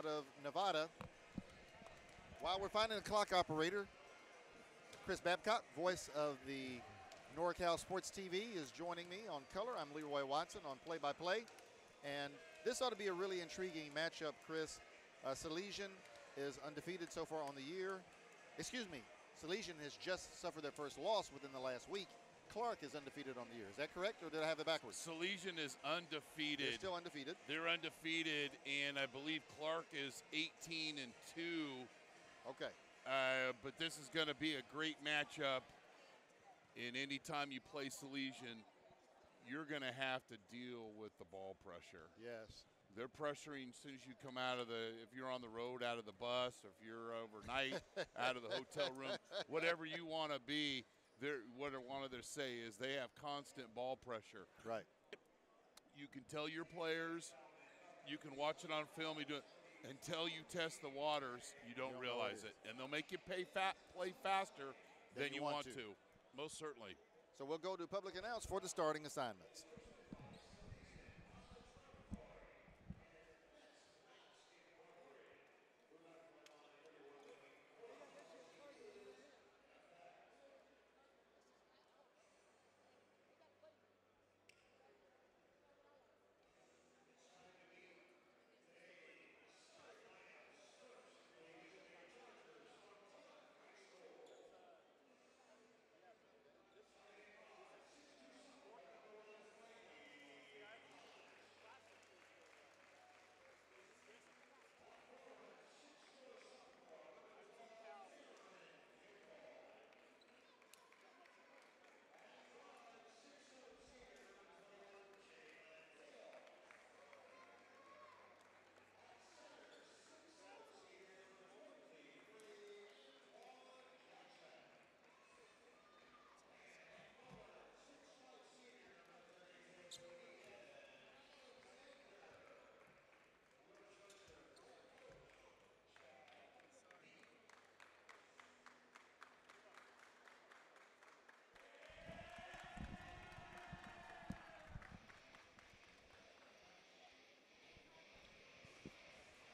out of Nevada. While we're finding a clock operator, Chris Babcock, voice of the NorCal Sports TV, is joining me on color. I'm Leroy Watson on play-by-play. And this ought to be a really intriguing matchup, Chris. Salesian is undefeated so far on the year. Excuse me, Salesian has just suffered their first loss within the last week. Clark is undefeated on the year. Is that correct, or did I have it backwards? Salesian is undefeated. They're still undefeated. They're undefeated, and I believe Clark is 18-2. Okay. But this is going to be a great matchup. And anytime you play Salesian, you're going to have to deal with the ball pressure. Yes. They're pressuring as soon as you come out of if you're on the road, out of the bus, or if you're overnight, out of the hotel room, whatever you want to be, what I wanted to say is they have constant ball pressure. Right. You can tell your players, you can watch it on film, you do it. Until you test the waters, you don't realize it. And they'll make you play faster than you want to. Most certainly. So we'll go to public announce for the starting assignments.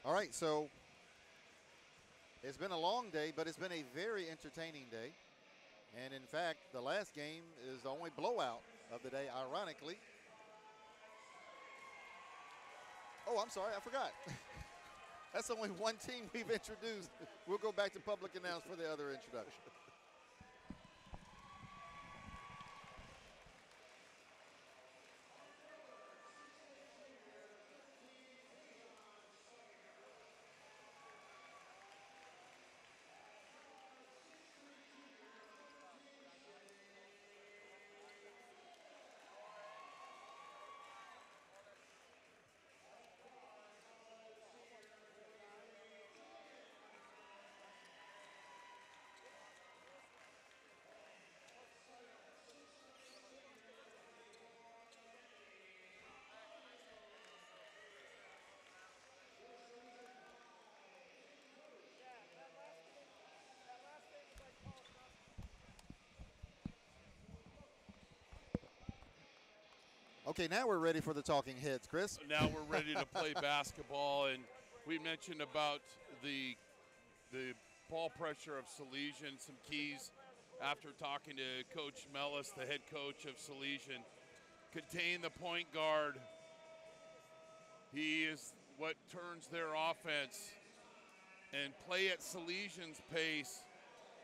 All right, so it's been a long day, but it's been a very entertaining day. And in fact, the last game is the only blowout of the day, ironically. Oh, I'm sorry, I forgot. That's only one team we've introduced. We'll go back to public announce for the other introduction. Okay, now we're ready for the talking heads, Chris. Now we're ready to play basketball, and we mentioned about the ball pressure of Salesian, some keys after talking to Coach Mellis, the head coach of Salesian. Contain the point guard. He is what turns their offense, and play at Salesian's pace.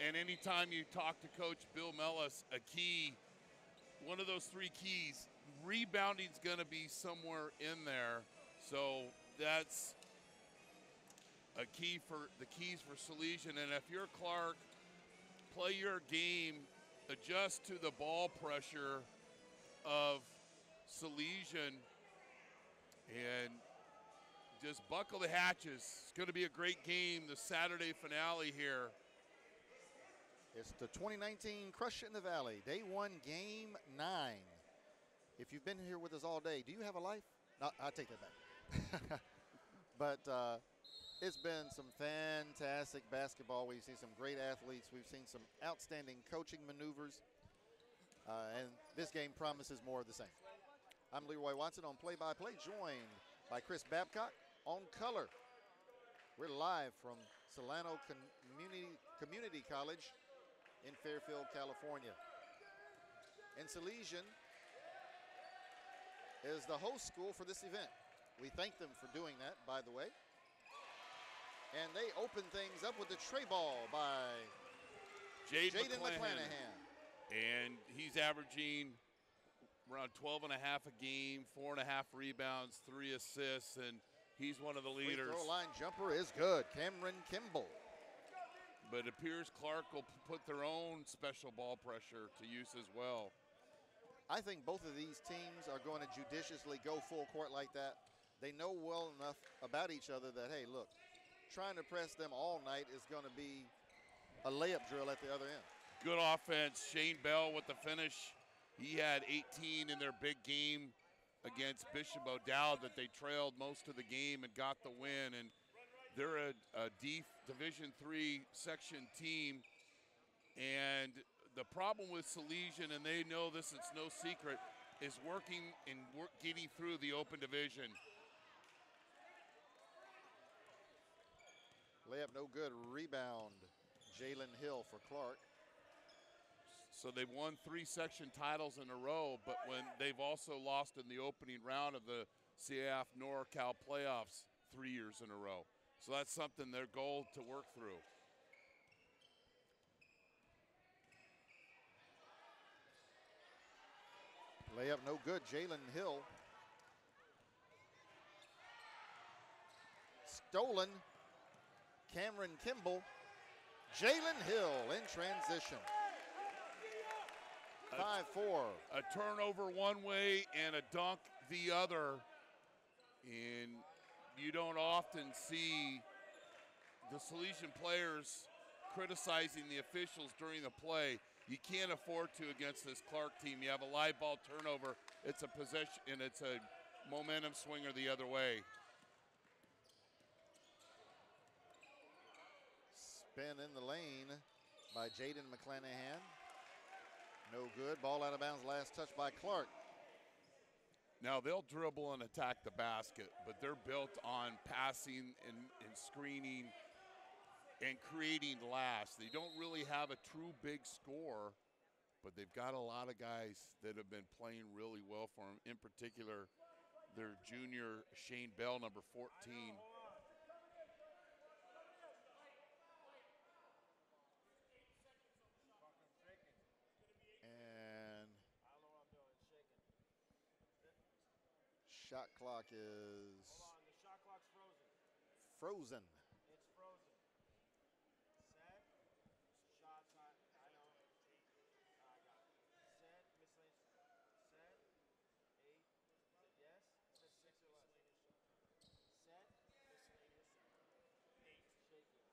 And anytime you talk to Coach Bill Mellis, a key, one of those three keys, rebounding's going to be somewhere in there. So that's a key for the keys for Salesian. And if you're Clark, play your game, adjust to the ball pressure of Salesian, and just buckle the hatches. It's going to be a great game, the Saturday finale here. It's the 2019 Crush in the Valley, Day 1, Game 9. If you've been here with us all day, do you have a life? No, I'll take that back. But it's been some fantastic basketball. We've seen some great athletes. We've seen some outstanding coaching maneuvers. And this game promises more of the same. I'm Leroy Watson on play-by-play, joined by Chris Babcock on color. We're live from Solano Community College in Fairfield, California. And Salesian is the host school for this event. We thank them for doing that, by the way. And they open things up with the tray ball by Jaden McClanahan. And he's averaging around 12 and a half a game, 4.5 rebounds, 3 assists, and he's one of the leaders. Free throw line jumper is good. Cameron Kimball. But it appears Clark will put their own special ball pressure to use as well. I think both of these teams are going to judiciously go full court like that. They know well enough about each other that, hey, look, trying to press them all night is going to be a layup drill at the other end. Good offense. Shane Bell with the finish. He had 18 in their big game against Bishop O'Dowd that they trailed most of the game and got the win. And they're a Division III section team. And the problem with Salesian, and they know this, it's no secret, is working and getting through the open division. Layup no good. Rebound. Jalen Hill for Clark. So they've won 3 section titles in a row, but when they've also lost in the opening round of the CAF NorCal playoffs 3 years in a row. So that's something their goal to work through. Layup no good. Jalen Hill. Stolen. Cameron Kimball. Jalen Hill in transition. 5-4. A turnover one way and a dunk the other. And you don't often see the Salesian players criticizing the officials during the play. You can't afford to against this Clark team. You have a live ball turnover. It's a possession, and it's a momentum swinger the other way. Spin in the lane by Jaden McClanahan. No good. Ball out of bounds. Last touch by Clark. Now, they'll dribble and attack the basket, but they're built on passing and screening and creating last. They don't really have a true big score, but they've got a lot of guys that have been playing really well for them. In particular, their junior Shane Bell, number 14. Shot clock is Hold on, the shot clock's frozen. It's frozen. Set. Shot time. I know. I got it. Set. Miscellaneous. Set. 8. Yes. It says 6 or less. Set. Miscellaneous. 8. Shake it.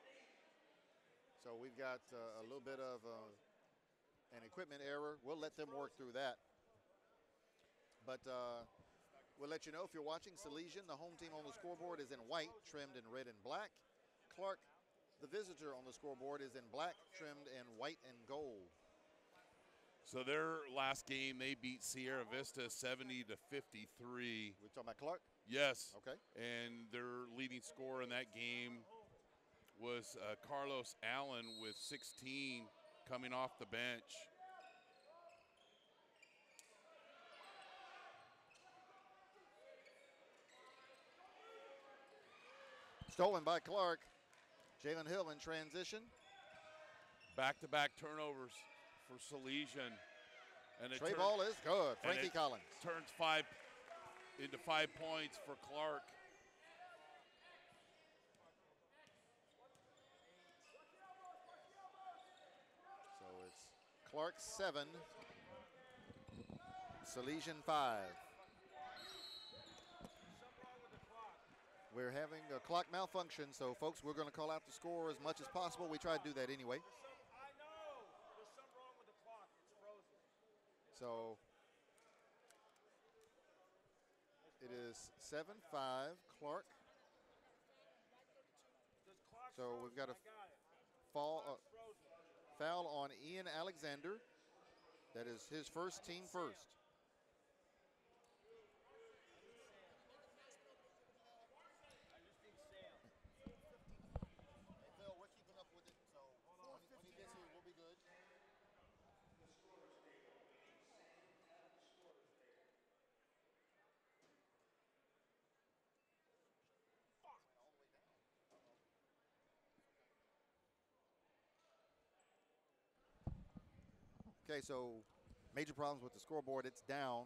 8. So we've got a little bit of an equipment error. We'll let them work through that. But we'll let you know if you're watching Salesian, the home team on the scoreboard is in white, trimmed in red and black. Clark, the visitor on the scoreboard, is in black, trimmed in white and gold. So their last game, they beat Sierra Vista 70-53. We're talking about Clark? Yes. Okay. And their leading scorer in that game was Carlos Allen with 16 coming off the bench. Stolen by Clark. Jalen Hill in transition. Back-to-back turnovers for Salesian. And Tray ball is good. Frankie Collins. Turns 5 into 5 points for Clark. So it's Clark 7, Salesian 5. We're having a clock malfunction, so folks, we're going to call out the score as much as possible. We try to do that anyway. I know. There's something wrong with the clock. It's frozen. So it is 7-5 Clark. So we've got a foul on Ian Alexander. That is his first, team first. Okay, so major problems with the scoreboard. It's down,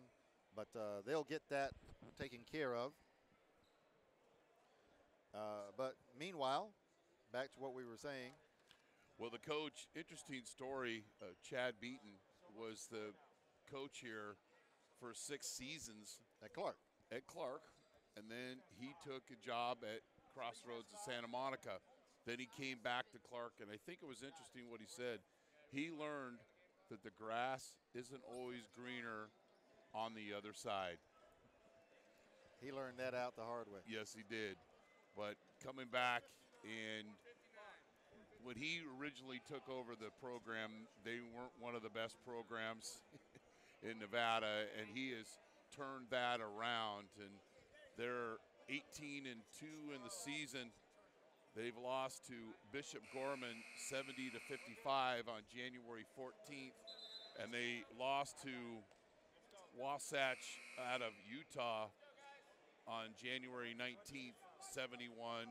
but they'll get that taken care of. But meanwhile, back to what we were saying. Well, the coach, interesting story, Chad Beaton was the coach here for 6 seasons. At Clark. At Clark, and then he took a job at Crossroads in Santa Monica. Then he came back to Clark, and I think it was interesting what he said. He learned that the grass isn't always greener on the other side. He learned that out the hard way. Yes, he did. But coming back, and when he originally took over the program, they weren't one of the best programs in Nevada, and he has turned that around, and they're 18-2 in the season. They've lost to Bishop Gorman 70-55 on January 14th, and they lost to Wasatch out of Utah on January 19th, 71-69.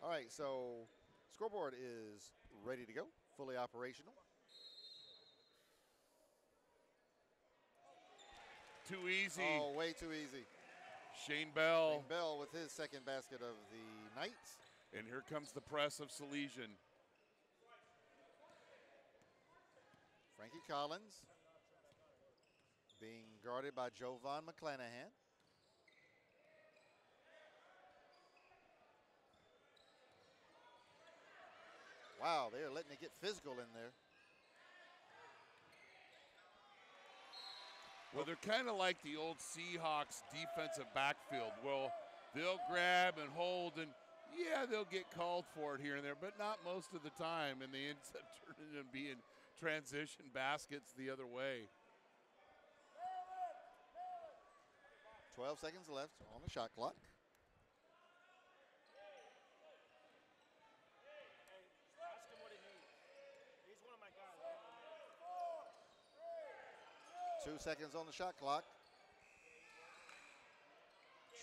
All right, so scoreboard is ready to go, fully operational. Too easy. Oh, way too easy. Shane Bell. Shane Bell with his second basket of the night. And here comes the press of Salesian. Frankie Collins being guarded by Jovan McClanahan. Wow, they're letting it get physical in there. Well, they're kind of like the old Seahawks defensive backfield. Well, they'll grab and hold, and yeah, they'll get called for it here and there, but not most of the time, and they end up turning and being transition baskets the other way. 12 seconds left on the shot clock. Ask him what he needs. He's one of my guys. 2 seconds on the shot clock.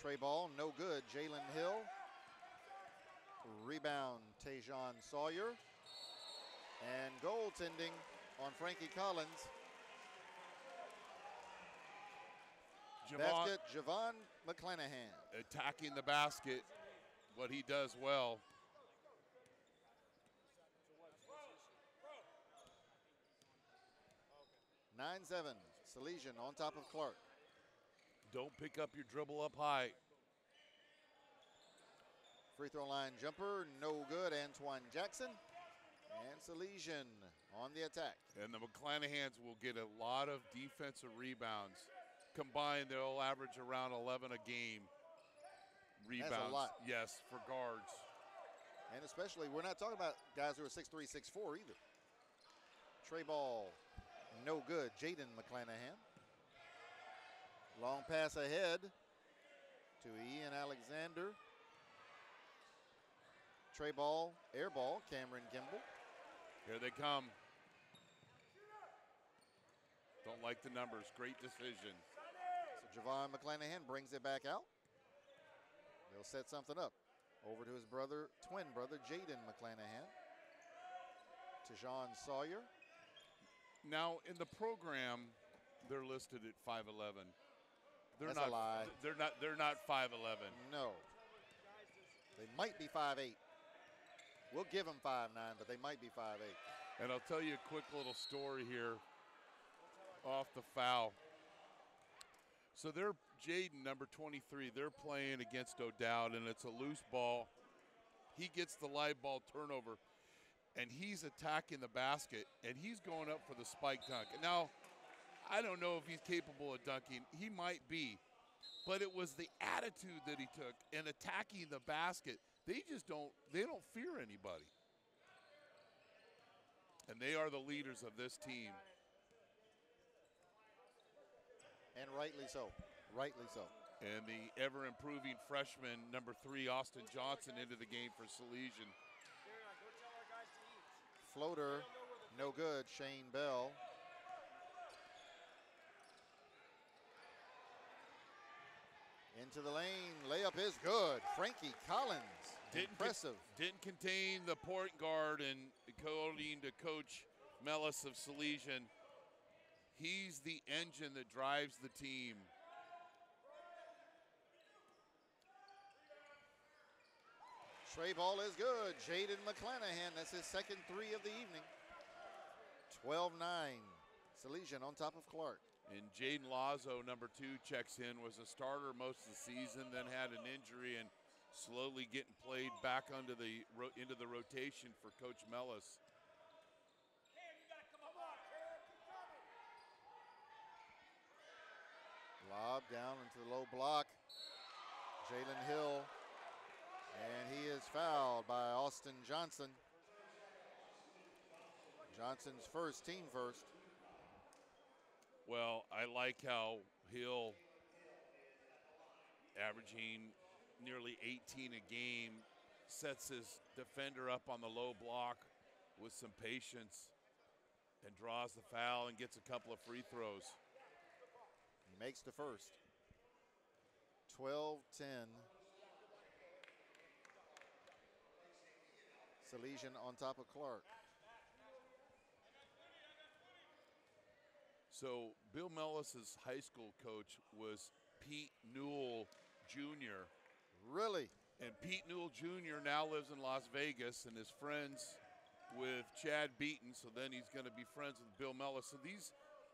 Trey ball, no good. Jalen Hill. Rebound, Tajon Sawyer. And goaltending on Frankie Collins. Basket, Javon McClanahan. Attacking the basket, what he does well. Okay. 9-7, Salesian on top of Clark. Don't pick up your dribble up high. Free throw line jumper, no good. Antoine Jackson. And Salesian on the attack. And the McClanahans will get a lot of defensive rebounds. Combined, they'll average around 11 a game. Rebounds. That's a lot. Yes, for guards. And especially, we're not talking about guys who are 6'3", 6'4" either. Trey ball, no good. Jaden McClanahan. Long pass ahead to Ian Alexander. Trey ball, air ball, Cameron Kimball. Here they come. Don't like the numbers. Great decision. So Javon McClanahan brings it back out. They'll set something up. Over to his brother, twin brother, Jaden McClanahan. Tajon Sawyer. Now, in the program, they're listed at 5'11". That's a lie. They're not 5'11". No. They might be 5'8". We'll give them 5'9", but they might be 5'8". And I'll tell you a quick little story here off the foul. So they're Jaden, number 23. They're playing against O'Dowd, and it's a loose ball. He gets the live ball turnover, and he's attacking the basket, and he's going up for the spike dunk. Now, I don't know if he's capable of dunking. He might be. But it was the attitude that he took in attacking the basket. They don't fear anybody. And they are the leaders of this team. And rightly so. Rightly so. And the ever-improving freshman, number 3, Austin Johnson, into the game for Salesian. Floater, no good. Shane Bell. into the lane. Layup is good. Frankie Collins, impressive. Didn't contain the point guard, and according to Coach Mellis of Salesian, he's the engine that drives the team. Stray ball is good. Jaden McClanahan, that's his second three of the evening. 12-9. Salesian on top of Clark. And Jaden Lazo, number 2, checks in, was a starter most of the season, then had an injury and slowly getting played back into the rotation for Coach Mellis. Lob down into the low block. Jalen Hill. And he is fouled by Austin Johnson. Johnson's first, team first. Well, I like how Hill, averaging nearly 18 a game, sets his defender up on the low block with some patience and draws the foul and gets a couple of free throws. He makes the first. 12-10. Salesian on top of Clark. So Bill Mellis's high school coach was Pete Newell Jr. Really? And Pete Newell Jr. now lives in Las Vegas and is friends with Chad Beaton, so then he's going to be friends with Bill Mellis. So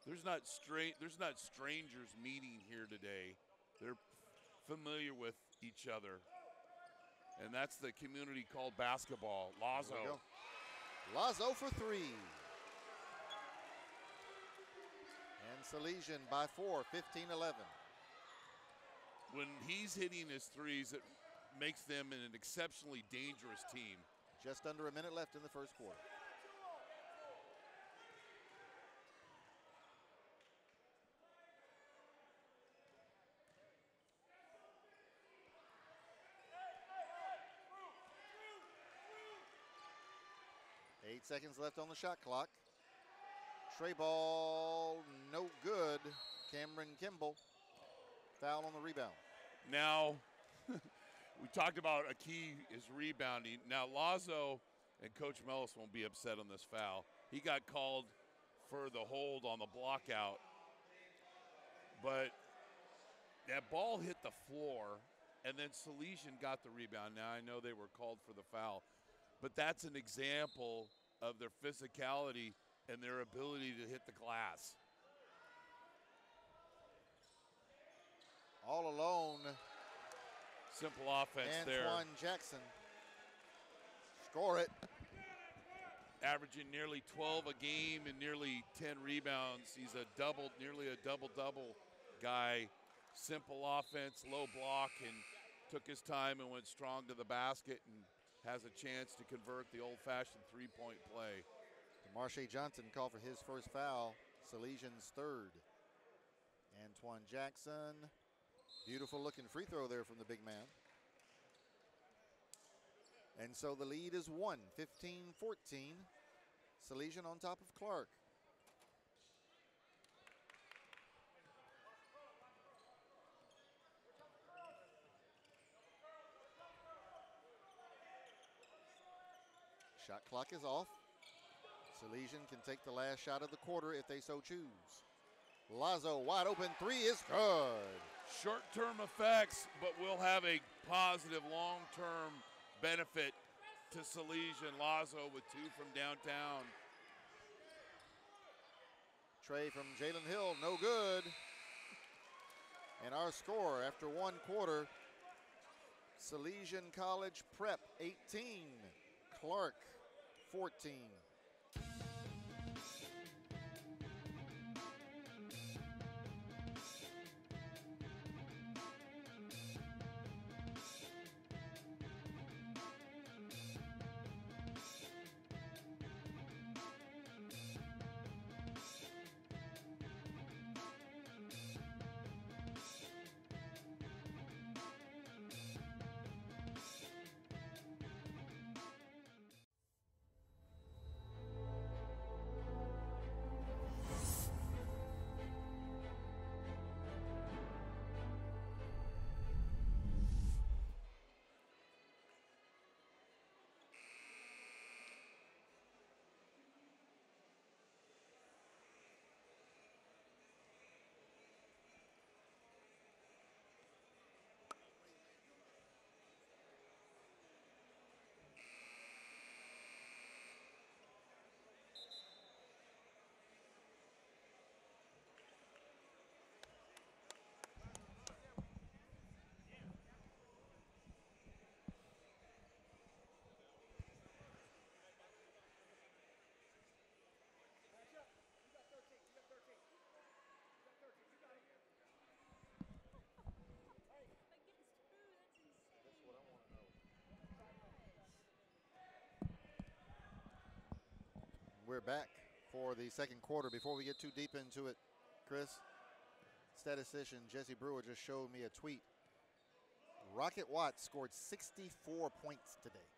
there's not strangers meeting here today. They're familiar with each other. And that's the community called basketball. Lazo. Lazo for 3. And Salesian by 4, 15-11. When he's hitting his threes, it makes them an exceptionally dangerous team. Just under a minute left in the first quarter. Eight seconds left on the shot clock. Tray ball, no good. Cameron Kimball, foul on the rebound. Now, we talked about a key is rebounding. Now, Lazo and Coach Mellis won't be upset on this foul. He got called for the hold on the block out. But that ball hit the floor, and then Salesian got the rebound. Now, I know they were called for the foul, but that's an example of their physicality and their ability to hit the glass. All alone. Simple offense there. Antoine Jackson. Score it. Averaging nearly 12 a game and nearly 10 rebounds. He's nearly a double-double guy. Simple offense, low block, and took his time and went strong to the basket and has a chance to convert the old-fashioned three-point play. Marshae Johnson called for his first foul. Salesian's third. Antoine Jackson. Beautiful looking free throw there from the big man. And so the lead is 1, 15-14. Salesian on top of Clark. Shot clock is off. Salesian can take the last shot of the quarter if they so choose. Lazo, wide open, 3 is good. Short-term effects, but will have a positive long-term benefit to Salesian. Lazo with 2 from downtown. Trey from Jalen Hill, no good. And our score after 1 quarter, Salesian College Prep 18, Clark 14. We're back for the second quarter. Before we get too deep into it, Chris, statistician Jesse Brewer just showed me a tweet. Rocket Watts scored 64 points today.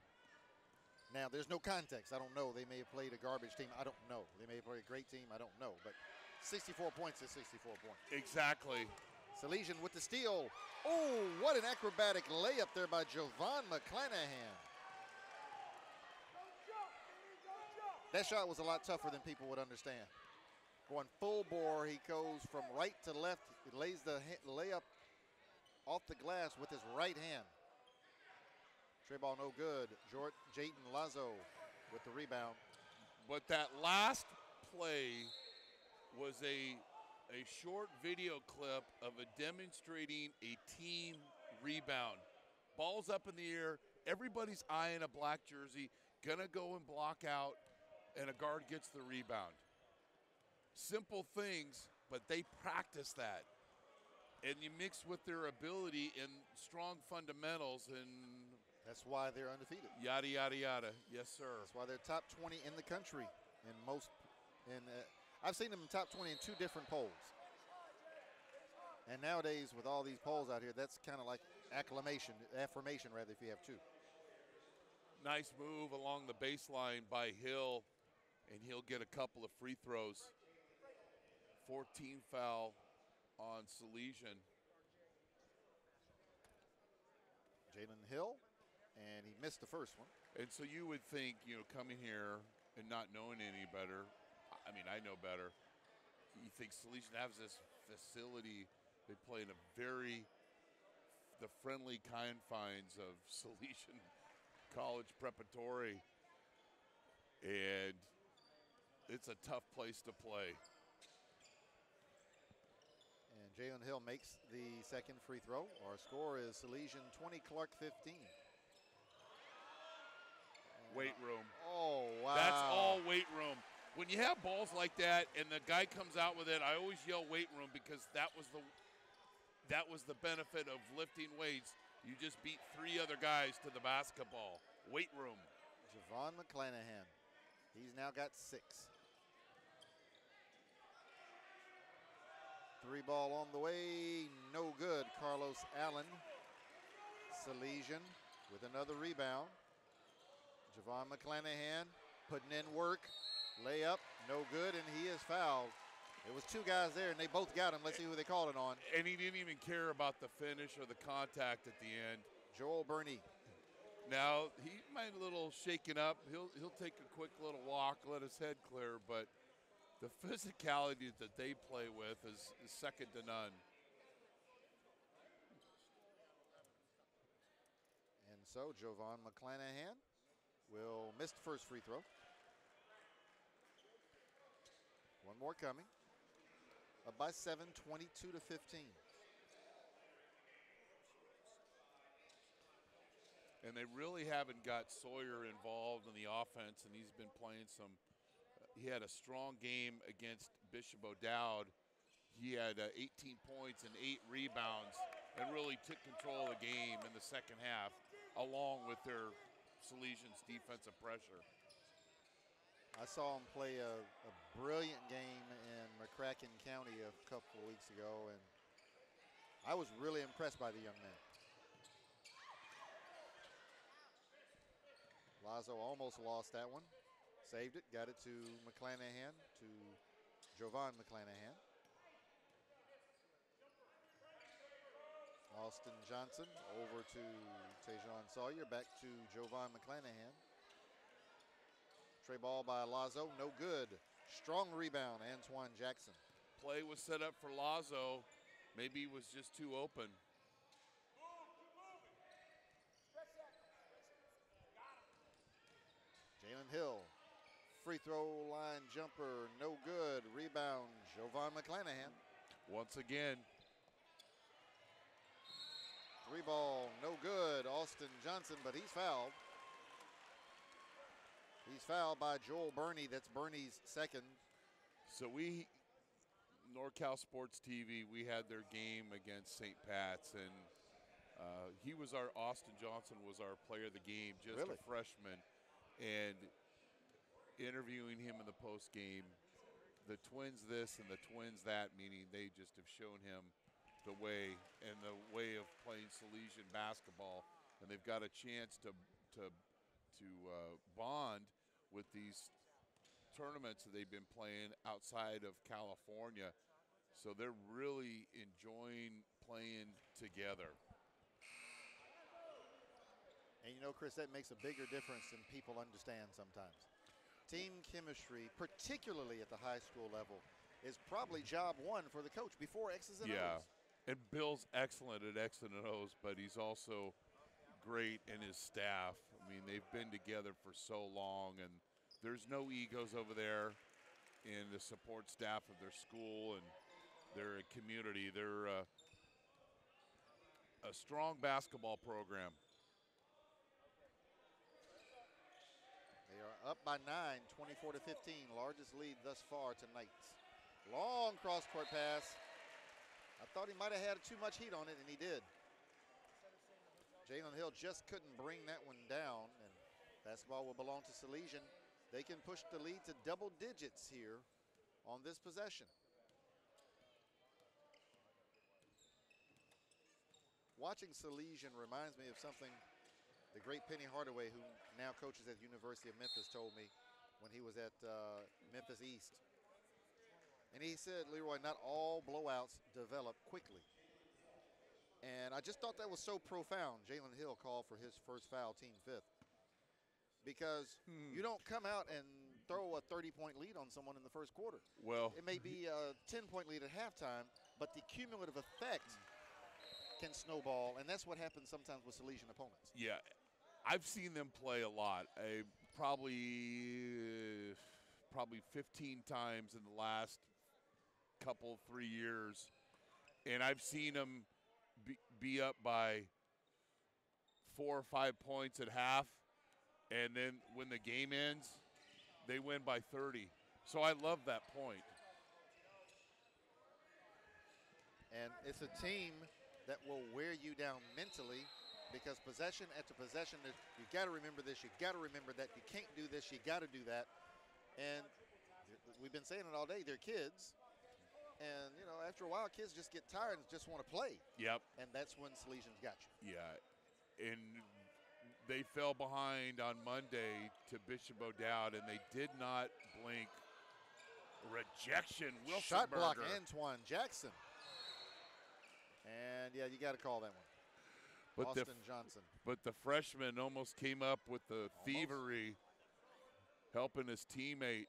Now, there's no context. I don't know. They may have played a garbage team. I don't know. They may have played a great team. I don't know. But 64 points is 64 points. Exactly. Salesian with the steal. Oh, what an acrobatic layup there by Jovan McClanahan. That shot was a lot tougher than people would understand. Going full bore, he goes from right to left. He lays the layup off the glass with his right hand. Tray ball no good. Jayden Lazo with the rebound. But that last play was a short video clip of a demonstrating a team rebound. Ball's up in the air. Everybody's eyeing a black jersey. Gonna go and block out, and a guard gets the rebound. Simple things, but they practice that. And you mix with their ability and strong fundamentals, and that's why they're undefeated. Yada, yada, yada. Yes, sir. That's why they're top 20 in the country in most. I've seen them top 20 in 2 different polls. And nowadays, with all these polls out here, that's kind of like affirmation rather, if you have 2. Nice move along the baseline by Hill, and he'll get a couple of free throws. 14 foul on Salesian. Jalen Hill, and he missed the first one. And so you would think, coming here and not knowing any better, I mean, I know better. You think Salesian has this facility. They play in the friendly confines of Salesian College Preparatory. And it's a tough place to play. And Jalen Hill makes the second free throw. Our score is Salesian 20, Clark 15. Weight room. Oh, wow. That's all weight room. When you have balls like that and the guy comes out with it, I always yell weight room because that was the benefit of lifting weights. You just beat 3 other guys to the basketball. Weight room. Jovan McClanahan. He's now got 6. 3 ball on the way. No good. Carlos Allen. Salesian with another rebound. Jovan McClanahan putting in work. Layup, no good, and he is fouled. It was 2 guys there, and they both got him. Let's see who they called it on. And he didn't even care about the finish or the contact at the end. Joel Burney. Now, he might a little shaken up. He'll take a quick little walk, let his head clear, but the physicality that they play with is second to none. And so Jovan McClanahan will miss the first free throw. One more coming. Up by 7, 22 to 15. And they really haven't got Sawyer involved in the offense, and he's been playing some. He had a strong game against Bishop O'Dowd. He had 18 points and 8 rebounds and really took control of the game in the second half, along with their Salesian's defensive pressure. I saw him play a brilliant game in McCracken County a couple of weeks ago, and I was really impressed by the young man. Lazo almost lost that one. Saved it, got it to McClanahan, to Jovan McClanahan. Austin Johnson over to Tajon Sawyer, back to Jovan McClanahan. Tray ball by Lazo, no good. Strong rebound, Antoine Jackson. Play was set up for Lazo. Maybe he was just too open. Jalen Hill, free throw line jumper, no good. Rebound, Jovan McClanahan. Once again. 3 ball, no good. Austin Johnson, but he's fouled. He's fouled by Joel Burney. That's Burney's second. So NorCal Sports TV, we had their game against St. Pat's, and Austin Johnson was our player of the game, just really? A freshman. And interviewing him in the post game, the Twins this and the Twins that, meaning they just have shown him the way and the way of playing Salesian basketball, and they've got a chance to bond with these tournaments that they've been playing outside of California. So they're really enjoying playing together. And you know, Chris, that makes a bigger difference than people understand sometimes. Team chemistry, particularly at the high school level, is probably job one for the coach before X's and O's. And Bill's excellent at X's and O's, but he's also great in his staff. I mean, they've been together for so long, and there's no egos over there in the support staff of their school and their community. They're a strong basketball program. They are up by 9, 24 to 15, largest lead thus far tonight. Long cross-court pass. I thought he might have had too much heat on it, and he did. Jalen Hill just couldn't bring that one down, and basketball will belong to Salesian. They can push the lead to double digits here on this possession. Watching Salesian reminds me of something the great Penny Hardaway, who now coaches at the University of Memphis, told me when he was at Memphis East. And he said, Leroy, not all blowouts develop quickly. And I just thought that was so profound. Jalen Hill called for his first foul, team fifth. Because you don't come out and throw a 30-point lead on someone in the first quarter. Well, it may be a 10-point lead at halftime, but the cumulative effect can snowball, and that's what happens sometimes with Salesian opponents. Yeah, I've seen them play a lot. Probably 15 times in the last couple, 3 years, and I've seen them be up by 4 or 5 points at half, and then when the game ends, they win by 30. So I love that point. And it's a team that will wear you down mentally, because possession after possession, you got to remember this, you got to remember that, you can't do this, you got to do that. And we've been saying it all day, they're kids. And, you know, after a while, kids just get tired and just want to play. Yep. And that's when Salesian's got you. Yeah. And they fell behind on Monday to Bishop O'Dowd, and they did not blink. Rejection, Wilson Shot block, Berger. Antoine Jackson. And, yeah, you got to call that one. But Austin Johnson. But the freshman almost came up with the thievery, helping his teammate.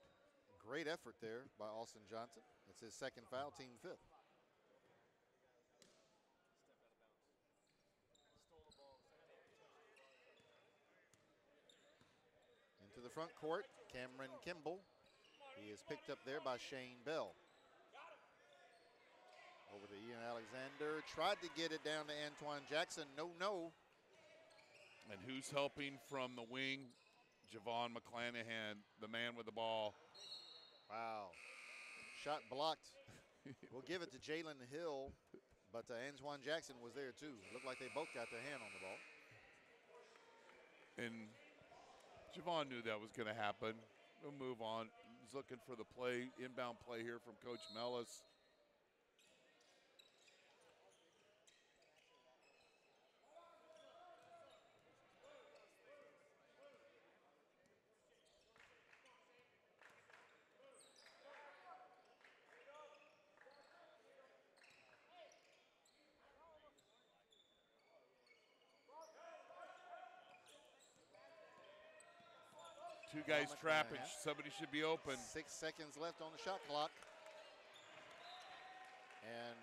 Great effort there by Austin Johnson. It's his second foul, team fifth. Into the front court, Cameron Kimball. He is picked up there by Shane Bell. Over to Ian Alexander. Tried to get it down to Antoine Jackson. No. And who's helping from the wing? Javon McClanahan, the man with the ball. Wow. Shot blocked. We'll give it to Jalen Hill, but Antoine Jackson was there too. Looked like they both got their hand on the ball. And Javon knew that was going to happen. We'll move on. He's looking for the play, inbound play here from Coach Mellis. Two guys trapping. Somebody should be open. 6 seconds left on the shot clock. And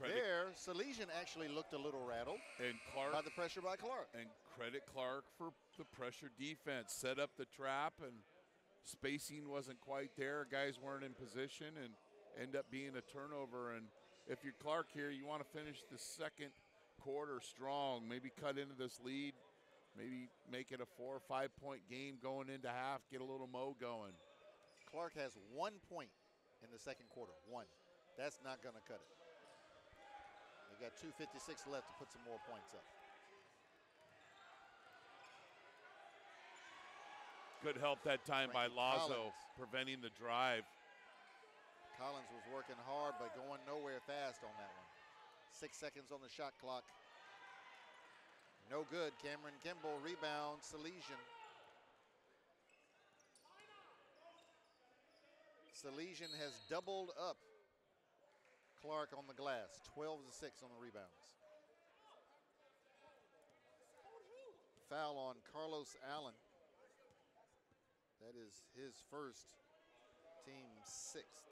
there, Salesian actually looked a little rattled. And Clark, by the pressure by Clark. And credit Clark for the pressure defense. Set up the trap, and spacing wasn't quite there. Guys weren't in position, and end up being a turnover. And if you're Clark here, you want to finish the second quarter strong. Maybe cut into this lead. Maybe make it a 4 or 5 point game going into half, get a little mo going. Clark has 1 point in the second quarter, 1. That's not going to cut it. They got 2:56 left to put some more points up. Good help that time by Frankie Lazo, Collins. preventing the drive. Collins was working hard, but going nowhere fast on that one. 6 seconds on the shot clock. No good. Cameron Kimball, rebound, Salesian. Salesian has doubled up Clark on the glass, 12-6 on the rebounds. Foul on Carlos Allen. That is his first, team 6th.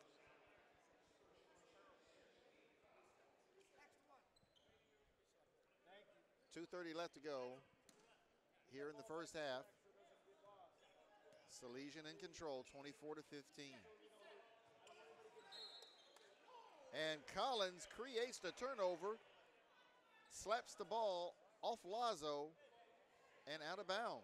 .230 left to go here in the first half. Salesian in control, 24-15. And Collins creates the turnover, slaps the ball off Lazo and out of bounds.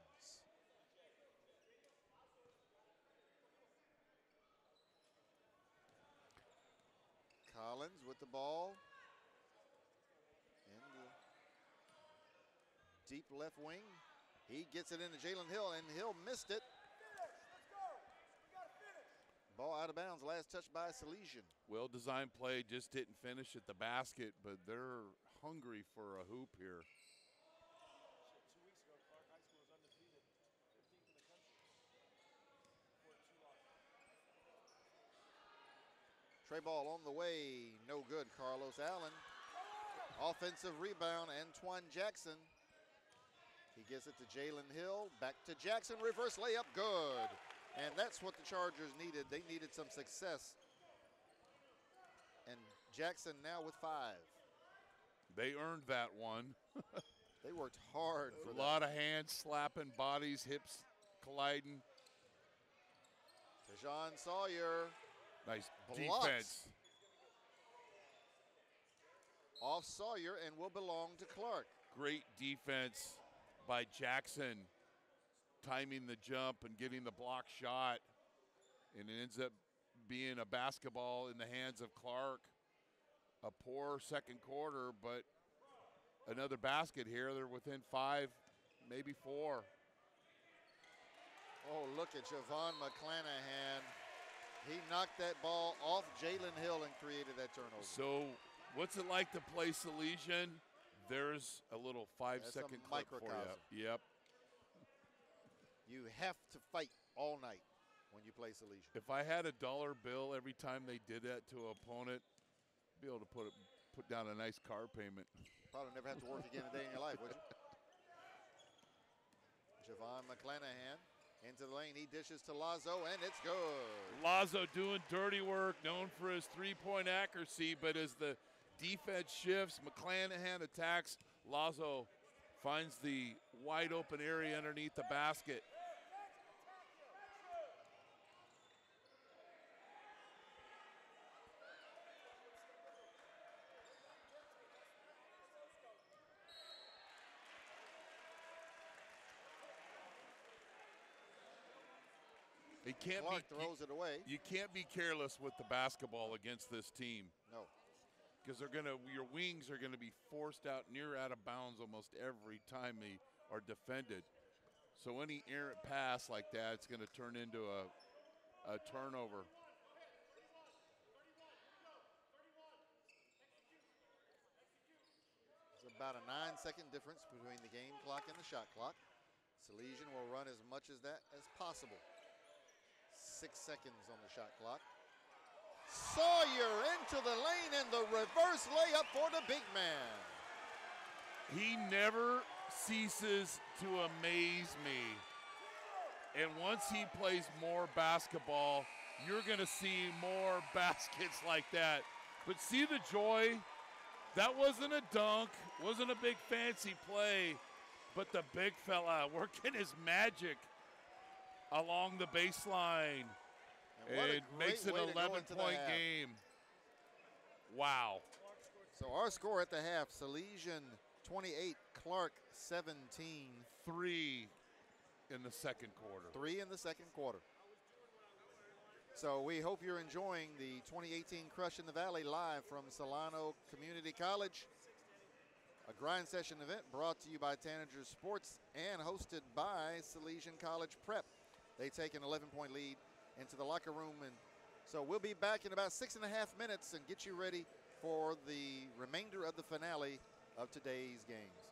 Collins with the ball in the deep left wing. He gets it into Jalen Hill, and Hill missed it. Ball out of bounds, last touch by Salesian. Well-designed play, just didn't finish at the basket, but they're hungry for a hoop here. 2 weeks ago, Clark High School was undefeated, 15th in the country. 4-2 loss. Tray ball on the way, no good. Carlos Allen. Offensive rebound, Antoine Jackson. He gives it to Jalen Hill, back to Jackson, reverse layup, good. And that's what the Chargers needed. They needed some success. And Jackson now with 5. They earned that one. They worked hard for A that. lot of hands slapping, bodies, hips colliding. Tejon Sawyer Nice blocks defense. off Sawyer and will belong to Clark. Great defense by Jackson, timing the jump and getting the block shot. And it ends up being a basketball in the hands of Clark. A poor second quarter, but another basket here. They're within 5, maybe 4. Oh, look at Javon McClanahan. He knocked that ball off Jalen Hill and created that turnover. So what's it like to play Salesian? There's a little 5-second That's a clip for microcosm. you. Yep. You have to fight all night when you play Salesian. If I had a dollar bill every time they did that to an opponent, be able to put down a nice car payment. Probably never have to work again a day in your life, would you? Javon McClanahan into the lane. He dishes to Lazo, and it's good. Lazo doing dirty work, known for his three-point accuracy, but as the defense shifts, McClanahan attacks. Lazo finds the wide open area underneath the basket. Clark throws it away. You can't be careless with the basketball against this team. No. Because your wings are gonna be forced out near out of bounds almost every time they are defended. So any errant pass like that, it's gonna turn into a turnover. It's about a 9-second difference between the game clock and the shot clock. Salesian will run as much as that as possible. 6 seconds on the shot clock. Sawyer into the lane and the reverse layup for the big man. He never ceases to amaze me. And once he plays more basketball, you're going to see more baskets like that. But see the joy? That wasn't a dunk, wasn't a big fancy play, but the big fella working his magic along the baseline. And it makes it an 11-point game. Wow. So our score at the half, Salesian 28, Clark 17. 3 in the second quarter. 3 in the second quarter. So we hope you're enjoying the 2018 Crush in the Valley live from Solano Community College. A grind session event brought to you by Tanager Sports and hosted by Salesian College Prep. they take an 11-point lead into the locker room. And so we'll be back in about 6.5 minutes and get you ready for the remainder of the finale of today's games.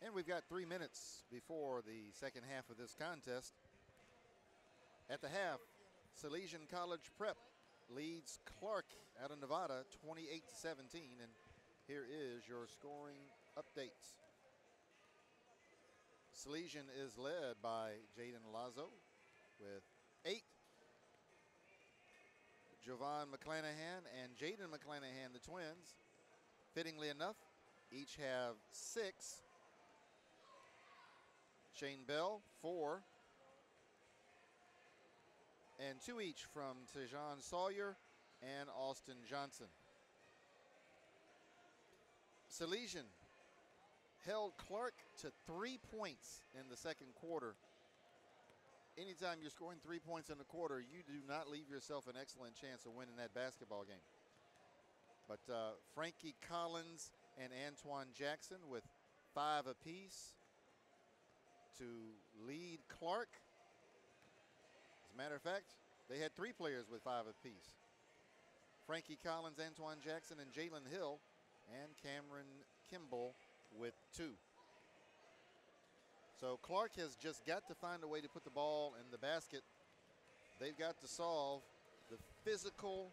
And we've got 3 minutes before the second half of this contest. At the half, Salesian College Prep leads Clark out of Nevada 28-17. And here is your scoring updates. Salesian is led by Jaden Lazo with 8. Jovan McClanahan and Jaden McClanahan, the twins, fittingly enough, each have 6. Shane Bell, 4. And 2 each from Tejan Sawyer and Austin Johnson. Salesian held Clark to 3 points in the second quarter. Anytime you're scoring 3 points in a quarter, you do not leave yourself an excellent chance of winning that basketball game. But Frankie Collins and Antoine Jackson with 5 apiece to lead Clark. As a matter of fact, they had 3 players with 5 apiece. Frankie Collins, Antoine Jackson, and Jalen Hill, and Cameron Kimball with 2. So Clark has just got to find a way to put the ball in the basket. They've got to solve the physical,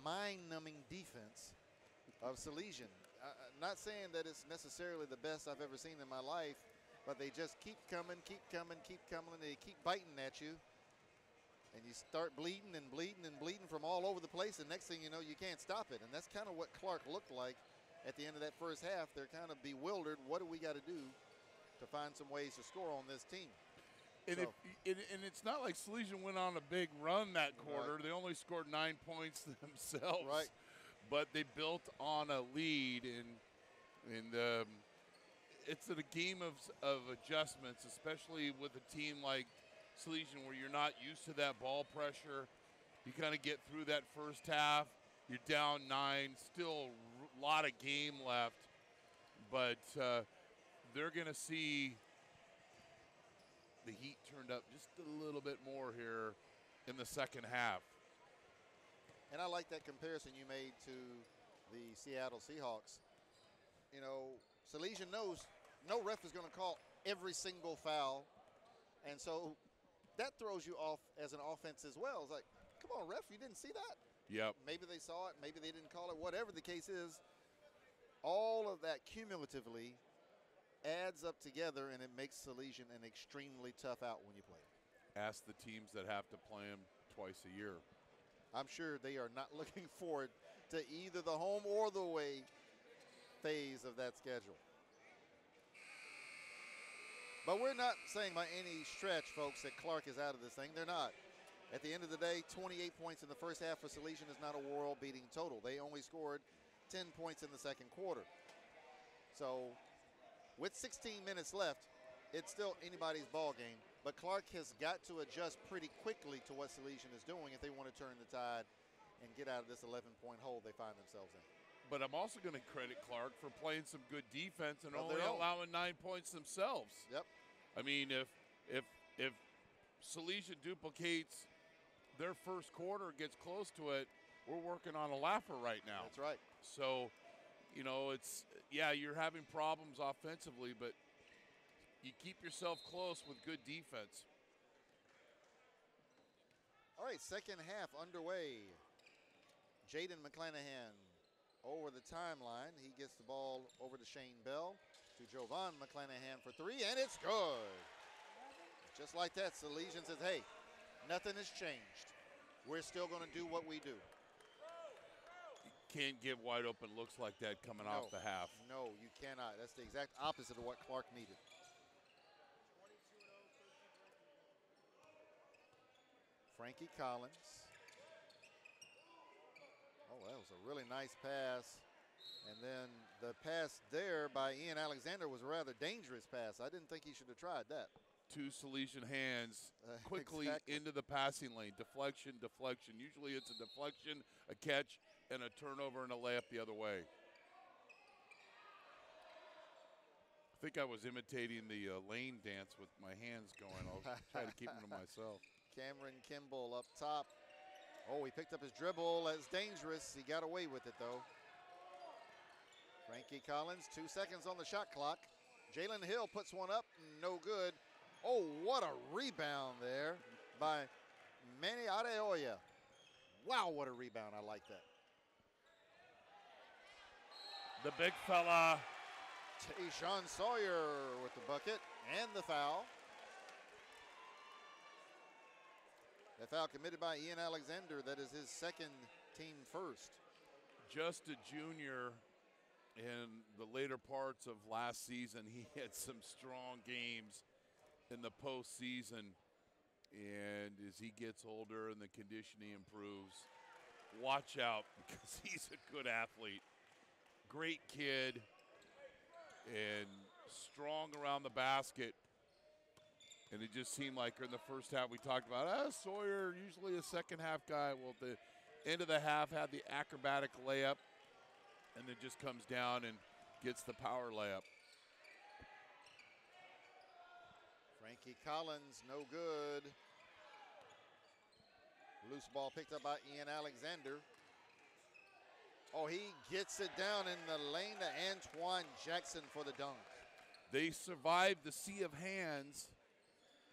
mind-numbing defense of Salesian. Not saying that it's necessarily the best I've ever seen in my life, but they just keep coming, and they keep biting at you. And you start bleeding and bleeding and bleeding from all over the place, and next thing you know, you can't stop it. And that's kind of what Clark looked like at the end of that first half. They're kind of bewildered. What do we got to do to find some ways to score on this team? And, So, and it's not like Salesian went on a big run that quarter. Right. They only scored 9 points themselves. Right. But they built on a lead, and it's a game of adjustments, especially with a team like Salesian where you're not used to that ball pressure. You kind of get through that first half. You're down 9, still a lot of game left. But they're going to see the heat turned up just a little bit more here in the second half. and I like that comparison you made to the Seattle Seahawks. You know, Salesian knows no ref is going to call every single foul. And so that throws you off as an offense as well. It's like, come on, ref, you didn't see that? Yep. Maybe they saw it, maybe they didn't call it. Whatever the case is, all of that cumulatively adds up together, and it makes Salesian an extremely tough out when you play. Ask the teams that have to play them twice a year. I'm sure they are not looking forward to either the home or the away phase of that schedule. But we're not saying by any stretch, folks, that Clark is out of this thing. They're not. At the end of the day, 28 points in the first half for Salesian is not a world-beating total. They only scored 10 points in the second quarter. So with 16 minutes left, it's still anybody's ball game. But Clark has got to adjust pretty quickly to what Salesian is doing if they want to turn the tide and get out of this 11-point hole they find themselves in. But I'm also going to credit Clark for playing some good defense and Of only their own. allowing 9 points themselves. Yep. I mean, if Salesian duplicates their first quarter, gets close to it, we're working on a laugher right now. That's right. So, you know, it's, yeah, you're having problems offensively, but you keep yourself close with good defense. All right, second half underway. Jaden McClanahan over the timeline. He gets the ball over to Shane Bell, to Jovan McClanahan for 3, and it's good. Just like that, Salesian says, hey, nothing has changed. We're still going to do what we do. You can't give wide open looks like that coming off the half. No, you cannot. That's the exact opposite of what Clark needed. Frankie Collins. Oh, that was a really nice pass. And then the pass there by Ian Alexander was a rather dangerous pass. I didn't think he should have tried that. 2 Salesian hands quickly Exactly. into the passing lane. Deflection, deflection. Usually it's a deflection, a catch, and a turnover and a layup the other way. I think I was imitating the lane dance with my hands going. I'll try to keep them to myself. Cameron Kimball up top. Oh, he picked up his dribble. That's dangerous. He got away with it, though. Frankie Collins, 2 seconds on the shot clock. Jalen Hill puts one up, no good. Oh, what a rebound there by Manny Adeoya. Wow, what a rebound. I like that. The big fella. Tayshawn Sawyer with the bucket and the foul. The foul committed by Ian Alexander. That is his second, team first. Just a junior in the later parts of last season. He had some strong games in the postseason. And as he gets older and the conditioning improves, watch out because he's a good athlete. Great kid and strong around the basket. And it just seemed like in the first half we talked about, Sawyer, usually a second half guy. Well, at the end of the half had the acrobatic layup and then just comes down and gets the power layup. Frankie Collins, no good. Loose ball picked up by Ian Alexander. Oh, he gets it down in the lane to Antoine Jackson for the dunk. They survived the sea of hands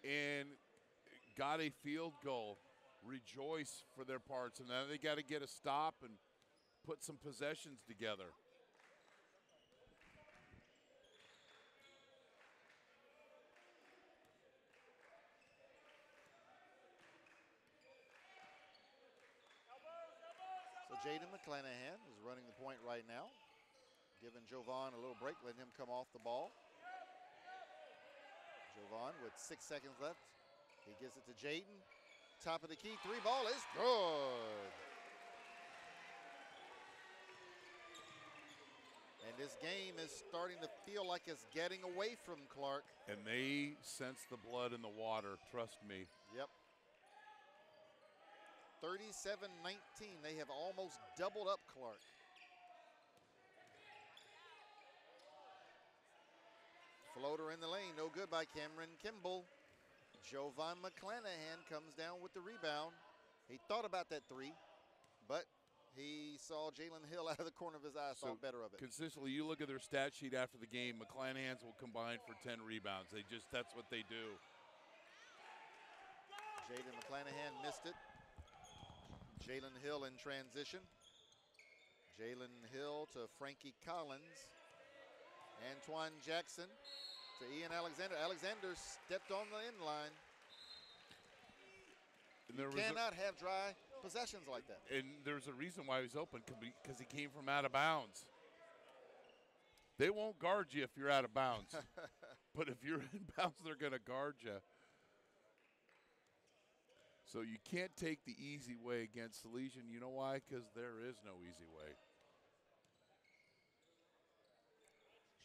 and got a field goal. Rejoice for their parts. And now they got to get a stop and put some possessions together. So Jaden McClanahan is running the point right now, giving Jovan a little break, letting him come off the ball. Jovan with 6 seconds left. He gives it to Jaden. Top of the key, three ball is good. And this game is starting to feel like it's getting away from Clark. And they sense the blood in the water, trust me. Yep. 37-19. They have almost doubled up Clark. Floater in the lane, no good by Cameron Kimball. Jovan McClanahan comes down with the rebound. He thought about that three, but he saw Jalen Hill out of the corner of his eye, thought better of it. Consistently, you look at their stat sheet after the game, McClanahans will combine for 10 rebounds. That's what they do. Jaden McClanahan missed it. Jalen Hill in transition. Jalen Hill to Frankie Collins. Antoine Jackson to Ian Alexander. Alexander stepped on the end line. You cannot have dry possessions like that. And there's a reason why he was open, because he came from out of bounds. They won't guard you if you're out of bounds. But if you're in bounds, they're going to guard you. So you can't take the easy way against Salesian. You know why? Because there is no easy way.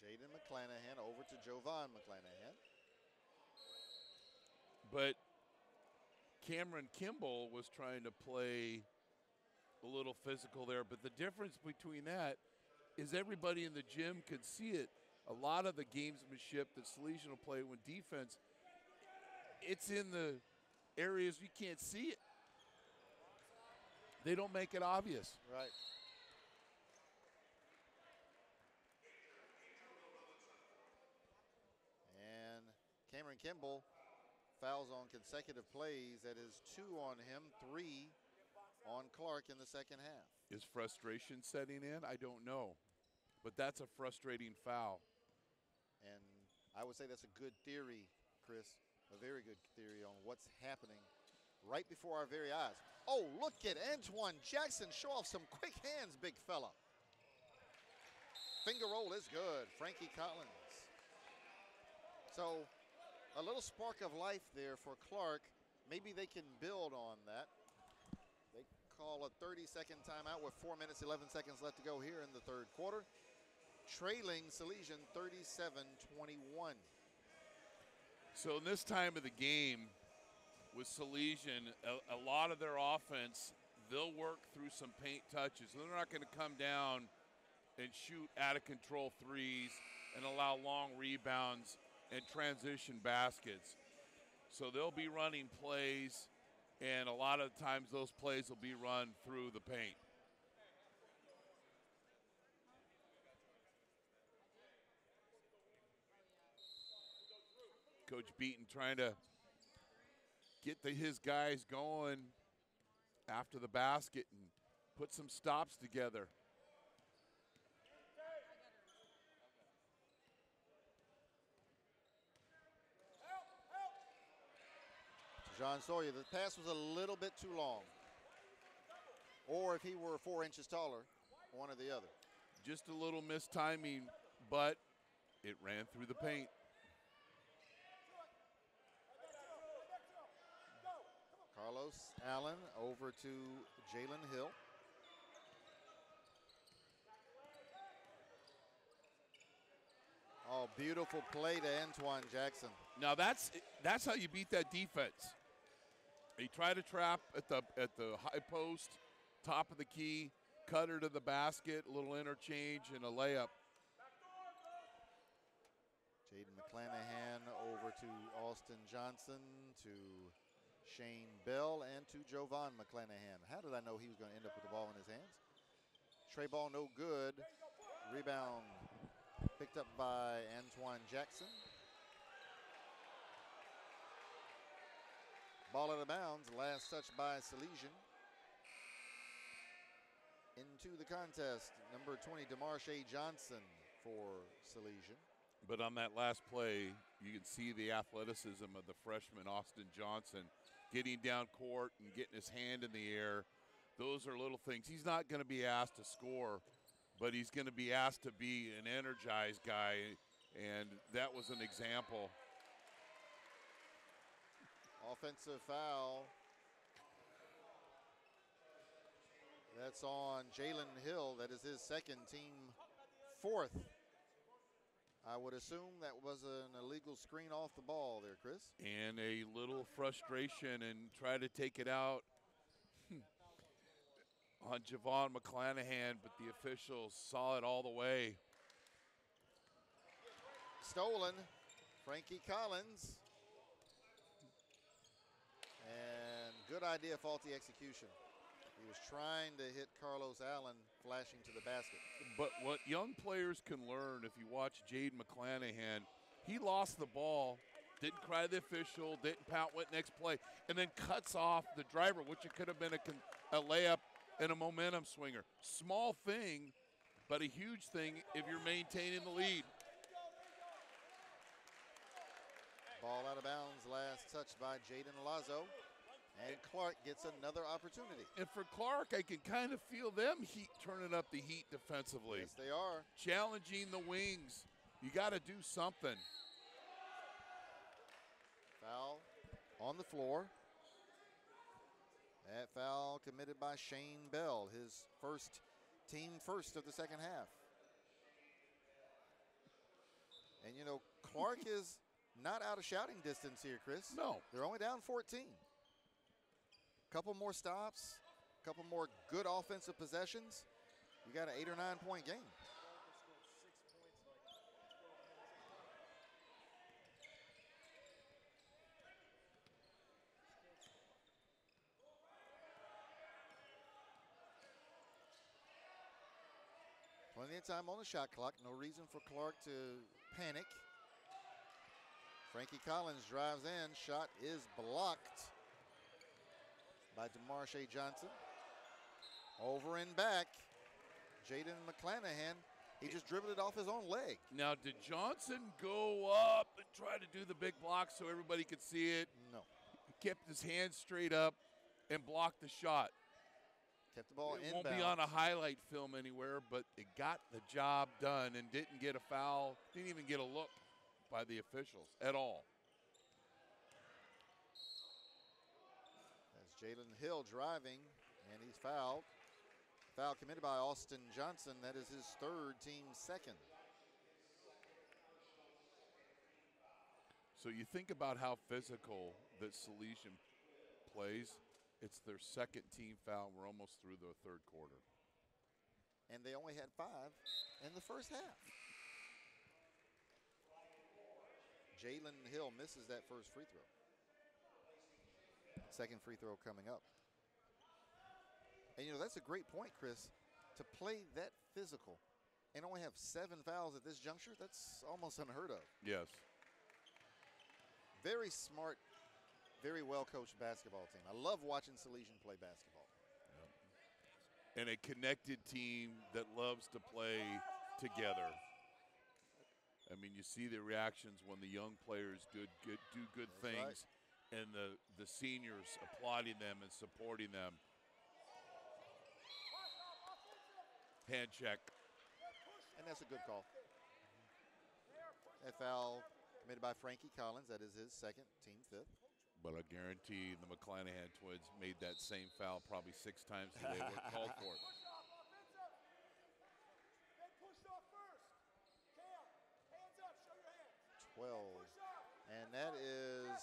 Jaden McClanahan over to Jovan McClanahan. But Cameron Kimball was trying to play a little physical there. But the difference between that is everybody in the gym could see it. A lot of the gamesmanship that Salesian will play when defense, it's in the areas you can't see it. They don't make it obvious. Right. And Cameron Kimball fouls on consecutive plays. That is 2 on him, 3 on Clark in the second half. Is frustration setting in? I don't know. But that's a frustrating foul. And I would say that's a good theory, Chris. A very good theory on what's happening right before our very eyes. Oh, look at Antoine Jackson show off some quick hands, big fella. Finger roll is good. Frankie Collins. So a little spark of life there for Clark. Maybe they can build on that. They call a 30-second timeout with 4 minutes, 11 seconds left to go here in the third quarter. Trailing Salesian 37-21. So in this time of the game with Salesian, a lot of their offense, they'll work through some paint touches. They're not going to come down and shoot out-of-control threes and allow long rebounds and transition baskets. So they'll be running plays, and a lot of times those plays will be run through the paint. Coach Beaton trying to get his guys going after the basket and put some stops together. John Sawyer, the pass was a little bit too long. Or if he were 4 inches taller, one or the other. Just a little mistiming, but it ran through the paint. Carlos Allen over to Jalen Hill. Oh, beautiful play to Antoine Jackson. Now that's how you beat that defense. He tried to trap at the high post, top of the key, cutter to the basket, a little interchange, and a layup. Jaden McClanahan over to Austin Johnson, to Shane Bell, and to Jovan McClanahan. How did I know he was going to end up with the ball in his hands? Tray ball no good. Rebound picked up by Antoine Jackson. Ball out of bounds, last touch by Salesian. Into the contest, number 20, DeMarshe Johnson for Salesian. But on that last play, you can see the athleticism of the freshman Austin Johnson getting down court and getting his hand in the air. Those are little things. He's not going to be asked to score, but he's going to be asked to be an energized guy, and that was an example. Offensive foul. That's on Jalen Hill. That is his second, team fourth. I would assume that was an illegal screen off the ball there, Chris. And a little frustration and try to take it out on Javon McClanahan, but the officials saw it all the way. Stolen. Frankie Collins. And good idea, faulty execution. He was trying to hit Carlos Allen, flashing to the basket. But what young players can learn, if you watch Jade McClanahan, he lost the ball, didn't cry to the official, didn't pout, went next play, and then cuts off the driver, which it could have been a layup and a momentum swinger. Small thing, but a huge thing if you're maintaining the lead. Ball out of bounds, last touch by Jaden Lazo. And Clark gets another opportunity. And for Clark, I can kind of feel them turning up the heat defensively. Yes, they are. Challenging the wings. You got to do something. Foul on the floor. That foul committed by Shane Bell, his team first of the second half. And, you know, Clark is not out of shouting distance here, Chris. No. They're only down 14. Couple more stops, couple more good offensive possessions. You got an 8 or 9 point game. Plenty of time on the shot clock. No reason for Clark to panic. Frankie Collins drives in. Shot is blocked by DeMarshe Johnson. Over and back. Jaden McClanahan, he just dribbled it off his own leg. Now, did Johnson go up and try to do the big block so everybody could see it? No. He kept his hands straight up and blocked the shot. Kept the ball It inbounds. won't be on a highlight film anywhere, but it got the job done and didn't get a foul, didn't even get a look by the officials at all. Jalen Hill driving, and he's fouled. Foul committed by Austin Johnson. That is his third, team second. So you think about how physical that Salesian plays. It's their second team foul. We're almost through the third quarter. And they only had 5 in the first half. Jalen Hill misses that first free throw. Second free throw coming up. And, you know, that's a great point, Chris, to play that physical and only have 7 fouls at this juncture. That's almost unheard of. Yes. very smart, very well-coached basketball team. I love watching Salesian play basketball. And a connected team that loves to play together. I mean, you see the reactions when the young players do good things, right, and the seniors applauding them and supporting them. Hand check. And that's a good call. That foul committed by Frankie Collins. That is his second, team fifth. But I guarantee the McClanahan twins made that same foul probably 6 times today. They were called for it. 12. And that is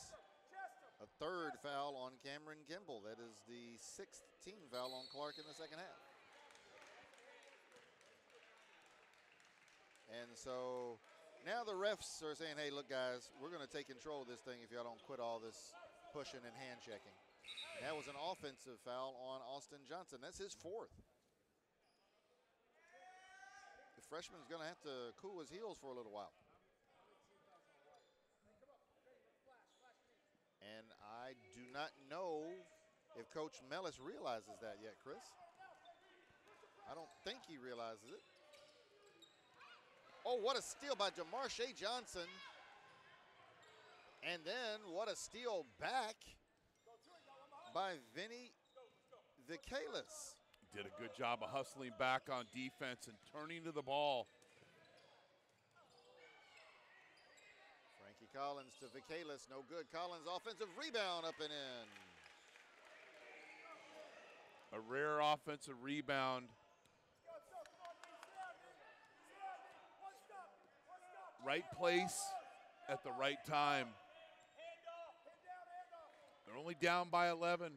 a third foul on Cameron Kimball. That is the 6th team foul on Clark in the second half. And so now the refs are saying, hey, look, guys, we're going to take control of this thing if y'all don't quit all this pushing and hand checking. And that was an offensive foul on Austin Johnson. That's his 4th. The freshman's going to have to cool his heels for a little while. And I do not know if Coach Mellis realizes that yet, Chris. I don't think he realizes it. Oh, what a steal by DeMarshe Johnson. And then what a steal back by Vinny Vicalis. Did a good job of hustling back on defense and turning to the ball. Frankie Collins to Vicalis, no good. Collins offensive rebound up and in. A rare offensive rebound. Right place at the right time. They're only down by 11.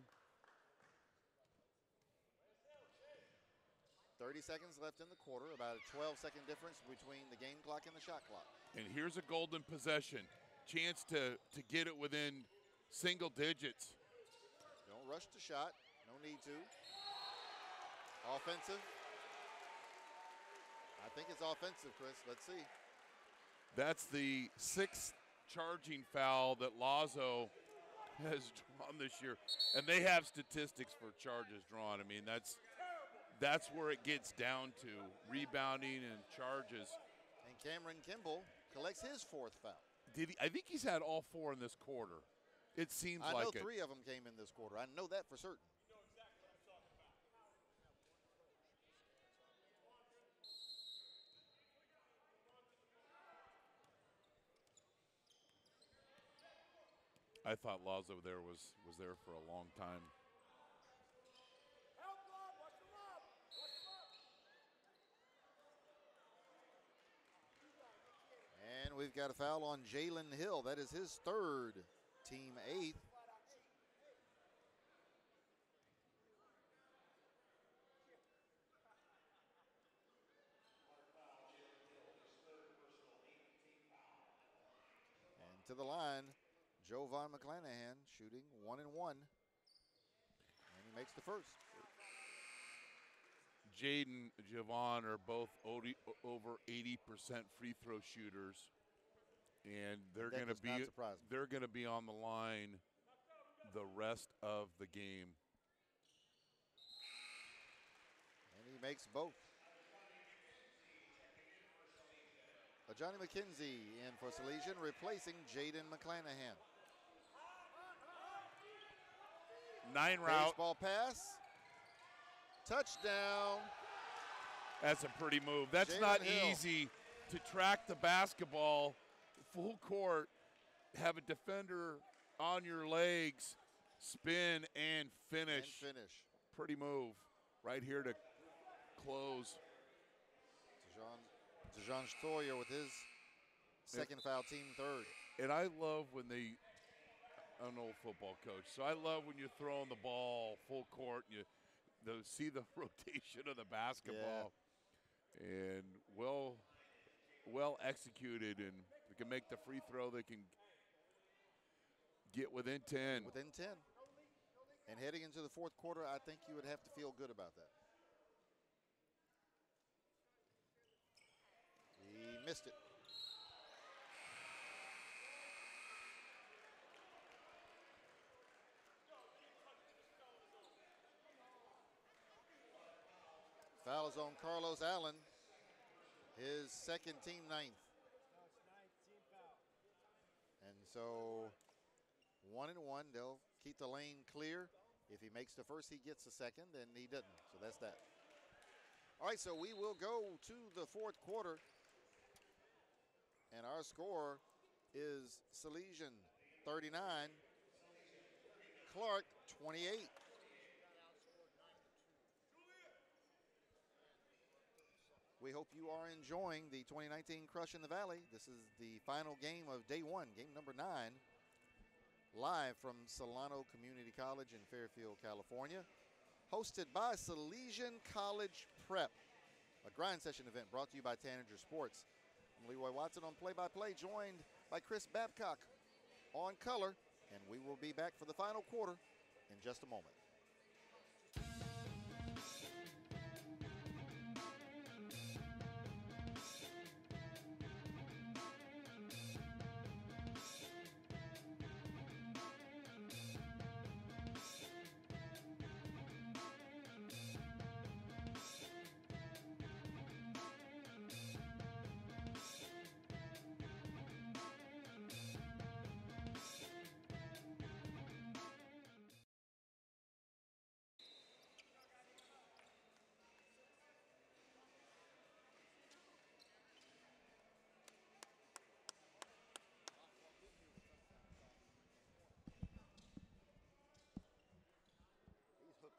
30 seconds left in the quarter, about a 12-second difference between the game clock and the shot clock. And here's a golden possession. Chance to get it within single digits. Don't rush the shot. No need to. Offensive. I think it's offensive, Chris. Let's see. That's the 6th charging foul that Lazo has drawn this year. And they have statistics for charges drawn. I mean, that's where it gets down to, rebounding and charges. And Cameron Kimball collects his 4th foul. Did he? I think he's had all 4 in this quarter. It seems like it. I know 3 of them came in this quarter. I know that for certain. I thought Lazo there was there for a long time. And we've got a foul on Jalen Hill. That is his 3rd, team 8th. And to the line, Jovan McClanahan shooting 1 and 1. And he makes the first. Jaden and Javon are both over 80% free throw shooters, and they're going to be on the line the rest of the game. And he makes both. Johnny McKenzie in for Salesian, replacing Jaden McClanahan. 9 route. Baseball pass. Touchdown. That's a pretty move. That's Jalen not Hill. easy to track the basketball full court, have a defender on your legs, spin and finish. Pretty move right here to close. Dejan Stoyer with his second foul, team 3rd. And I love when I'm an old football coach, so I love when you're throwing the ball full court and you see the rotation of the basketball. Yeah. And well executed, and they can make the free throw. They can get within 10. Within 10. And heading into the 4th quarter, I think you would have to feel good about that. He missed it. Fouls on Carlos Allen, his second, team 9th. No, it's 19 foul. And so 1 and 1, they'll keep the lane clear. If he makes the first, he gets the second, and he doesn't. So that's that. All right, so we will go to the fourth quarter. And our score is Salesian 39, Clark 28. We hope you are enjoying the 2019 Crush in the Valley. This is the final game of day 1, game number 9, live from Solano Community College in Fairfield, California, hosted by Salesian College Prep, a grind session event brought to you by Tanager Sports. I'm Leroy Watson on play-by-play, joined by Chris Babcock on color, and we will be back for the final quarter in just a moment.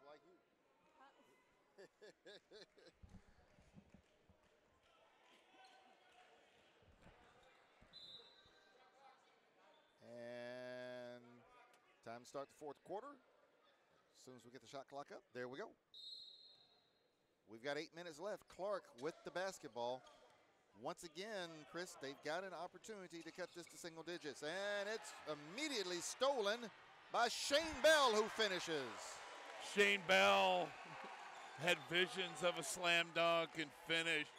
Like you. And time to start the fourth quarter. As soon as we get the shot clock up, there we go. We've got 8 minutes left. Clark with the basketball. Once again, Chris, they've got an opportunity to cut this to single digits. And it's immediately stolen by Shane Bell, who finishes. Shane Bell had visions of a slam dunk and finished.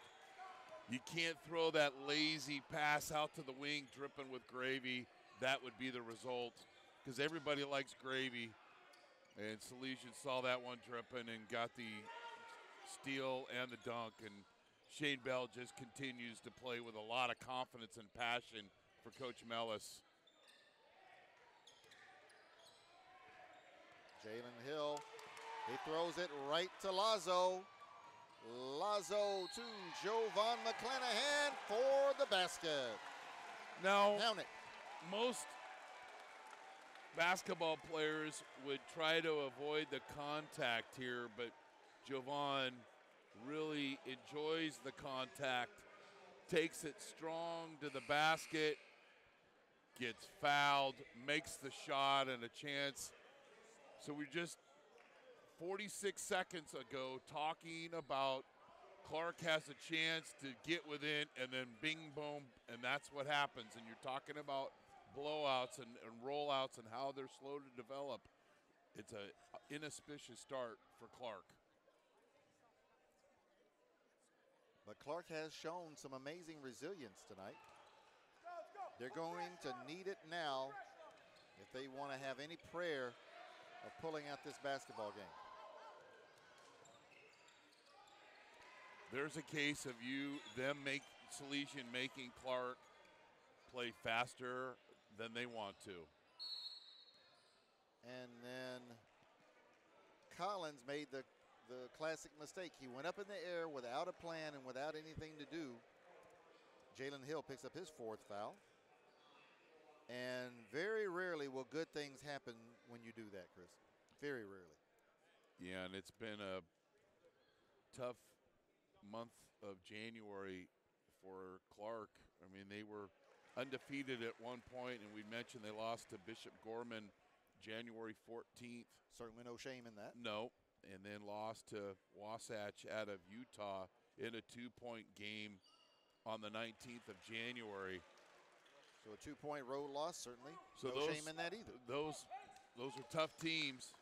You can't throw that lazy pass out to the wing dripping with gravy. That would be the result because everybody likes gravy. And Salesian saw that one dripping and got the steal and the dunk. And Shane Bell just continues to play with a lot of confidence and passion for Coach Mellis. Jalen Hill, he throws it right to Lazo. Lazo to Jovan McClanahan for the basket. Now, Count it. most basketball players would try to avoid the contact here, but Jovan really enjoys the contact, takes it strong to the basket, gets fouled, makes the shot and a chance. So we just 46 seconds ago talking about Clark has a chance to get within and then bing boom, and that's what happens. And you're talking about blowouts and rollouts and how they're slow to develop. It's an inauspicious start for Clark. But Clark has shown some amazing resilience tonight. They're going to need it now if they want to have any prayer of pulling out this basketball game. There's a case of Salesian making Clark play faster than they want to. And then Collins made the classic mistake. He went up in the air without a plan and without anything to do. Jalen Hill picks up his 4th foul. And very rarely will good things happen when you do that, Chris. Very rarely. Yeah, and it's been a tough month of January for Clark. I mean, they were undefeated at one point, and we mentioned they lost to Bishop Gorman January 14th. Certainly no shame in that. No, and then lost to Wasatch out of Utah in a 2-point game on the 19th of January. So a 2-point road loss, certainly. So no shame in that either. Those are tough teams,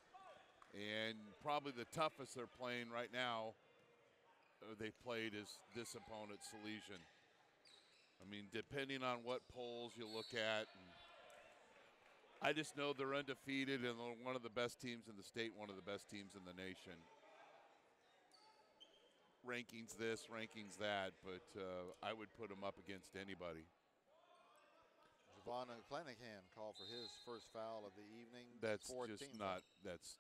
and probably the toughest they're playing right now they played is this opponent, Salesian. I mean, depending on what polls you look at, and I just know they're undefeated and they're one of the best teams in the state, one of the best teams in the nation. rankings this, rankings that, but I would put him up against anybody. Javon McClanahan called for his first foul of the evening. That's 14th just not, that's,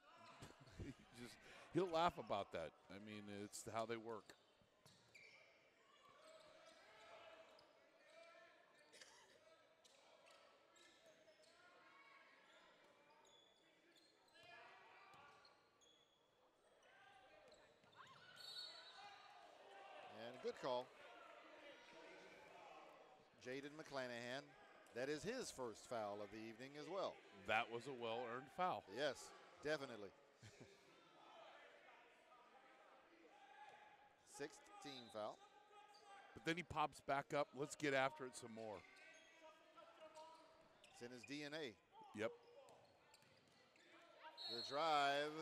he'll laugh about that. I mean, it's how they work. And a good call. Jaden McClanahan. That is his first foul of the evening as well. That was a well-earned foul. Yes, definitely. Sixth team foul. But then he pops back up. Let's get after it some more. It's in his DNA. Yep. The drive.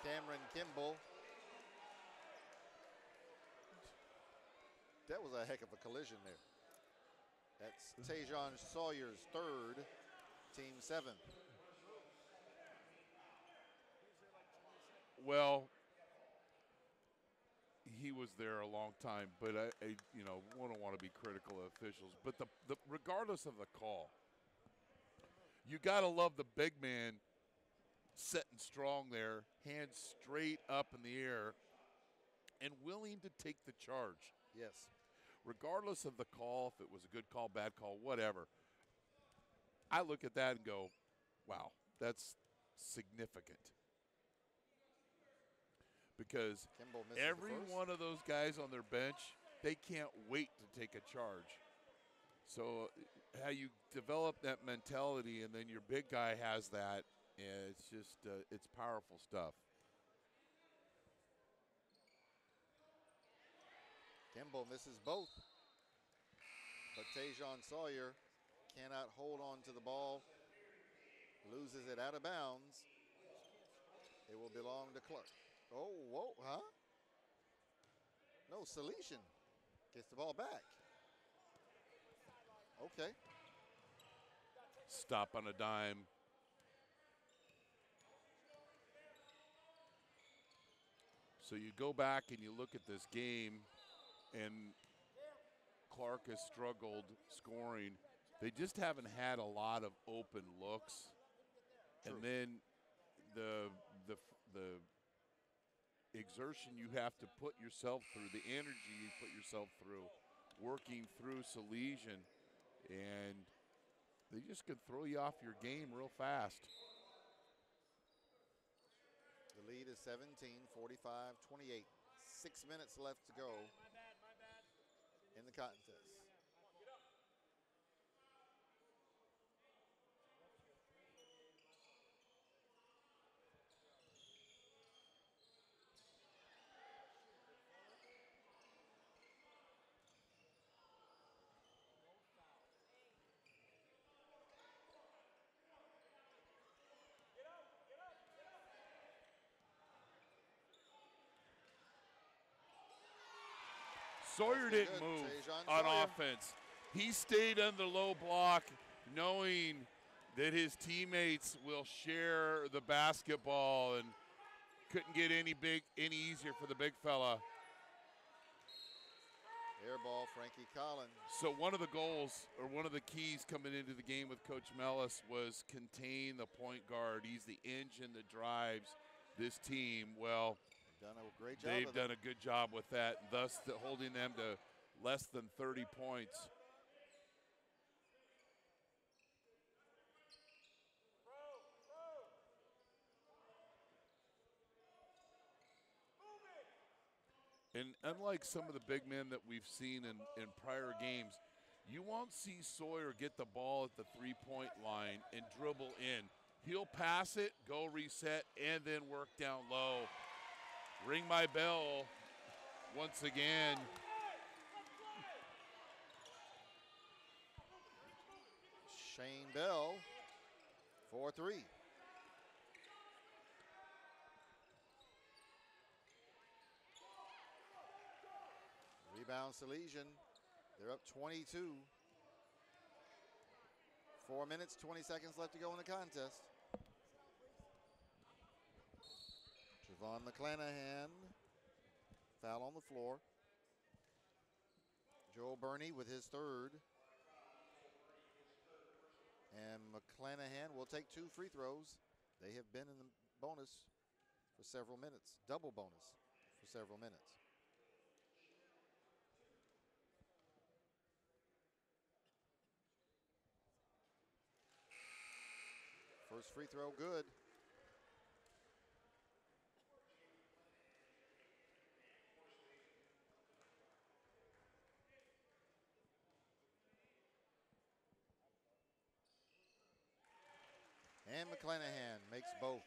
Cameron Kimball. That was a heck of a collision there. That's Tajon Sawyer's third, team seventh. Well, he was there a long time, but I you know, don't want to be critical of officials. But regardless of the call, you got to love the big man sitting strong there, hands straight up in the air, and willing to take the charge. Yes. Regardless of the call, if it was a good call, bad call, whatever, I look at that and go, wow, that's significant. Because every one of those guys on their bench, they can't wait to take a charge. So how you develop that mentality and then your big guy has that, and it's just, it's powerful stuff. Kimball misses both, but Tajon Sawyer cannot hold on to the ball, loses it out of bounds. It will belong to Clark. Oh, whoa, huh? No, Salesian gets the ball back. Okay. Stop on a dime. So you go back and you look at this game, and Clark has struggled scoring. They just haven't had a lot of open looks. True. And then the exertion you have to put yourself through, the energy you put yourself through, working through Salesian, and they just can throw you off your game real fast. The lead is 17, 45-28. 6 minutes left to go in the contest. Sawyer didn't move on offense. He stayed on the low block knowing that his teammates will share the basketball and couldn't get any easier for the big fella. Air ball, Frankie Collins. So one of the goals, or one of the keys coming into the game with Coach Mellis, was contain the point guard. He's the engine that drives this team. Well, done a great job. They've done a good job with that, thus holding them to less than 30 points. And unlike some of the big men that we've seen in prior games, you won't see Sawyer get the ball at the three-point line and dribble in. He'll pass it, go reset, and then work down low. Ring my bell once again. Shane Bell, 4-3. Rebound Salesian. They're up 22. 4 minutes, 20 seconds left to go in the contest. Javon McClanahan Foul on the floor. Joel Burney with his third. And McClanahan will take 2 free throws. They have been in the bonus for several minutes, double bonus for several minutes. First free throw, good. And McClanahan makes both.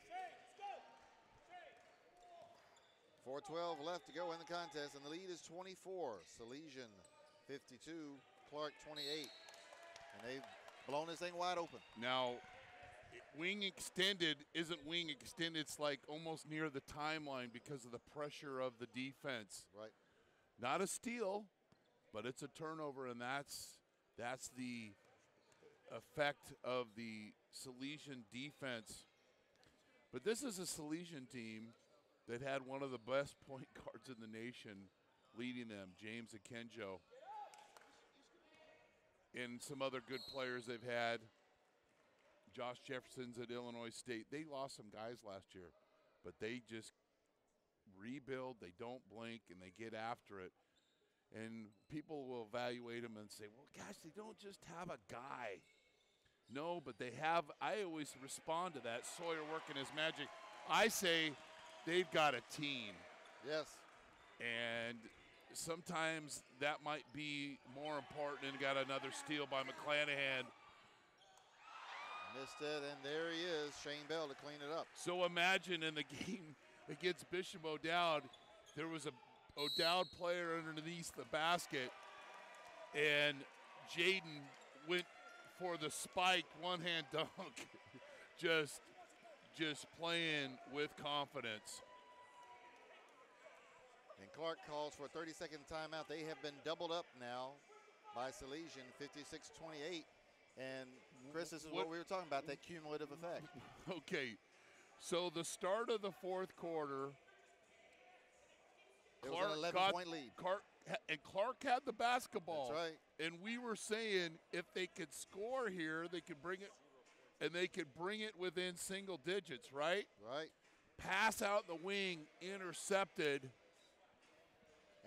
4:12 left to go in the contest, and the lead is 24. Salesian 52, Clark 28. And they've blown this thing wide open. Now, wing extended isn't wing extended. It's like almost near the timeline because of the pressure of the defense. Right. Not a steal, but it's a turnover, and that's the effect of the Salesian defense. But this is a Salesian team that had one of the best point guards in the nation leading them, James Akenjo. And some other good players they've had. Josh Jefferson's at Illinois State. They lost some guys last year, but they just rebuild, they don't blink, and they get after it. And people will evaluate them and say, well, gosh, they don't just have a guy. No, but they have. I always respond to that. Sawyer working his magic. I say they've got a team. Yes. And sometimes that might be more important, and got another steal by McClanahan. Missed it, and there he is, Shane Bell, to clean it up. So imagine in the game against Bishop O'Dowd, there was a O'Dowd player underneath the basket, and Jaden went for the spike one-hand dunk, just playing with confidence. And Clark calls for a 30-second timeout. They have been doubled up now by Salesian, 56-28. And, Chris, this is what we were talking about, that cumulative effect. Okay, so the start of the fourth quarter, it was an 11-point lead. Clark had the basketball. That's right. And we were saying if they could score here, they could bring it, and they could bring it within single digits, right? Right. Pass out the wing, intercepted.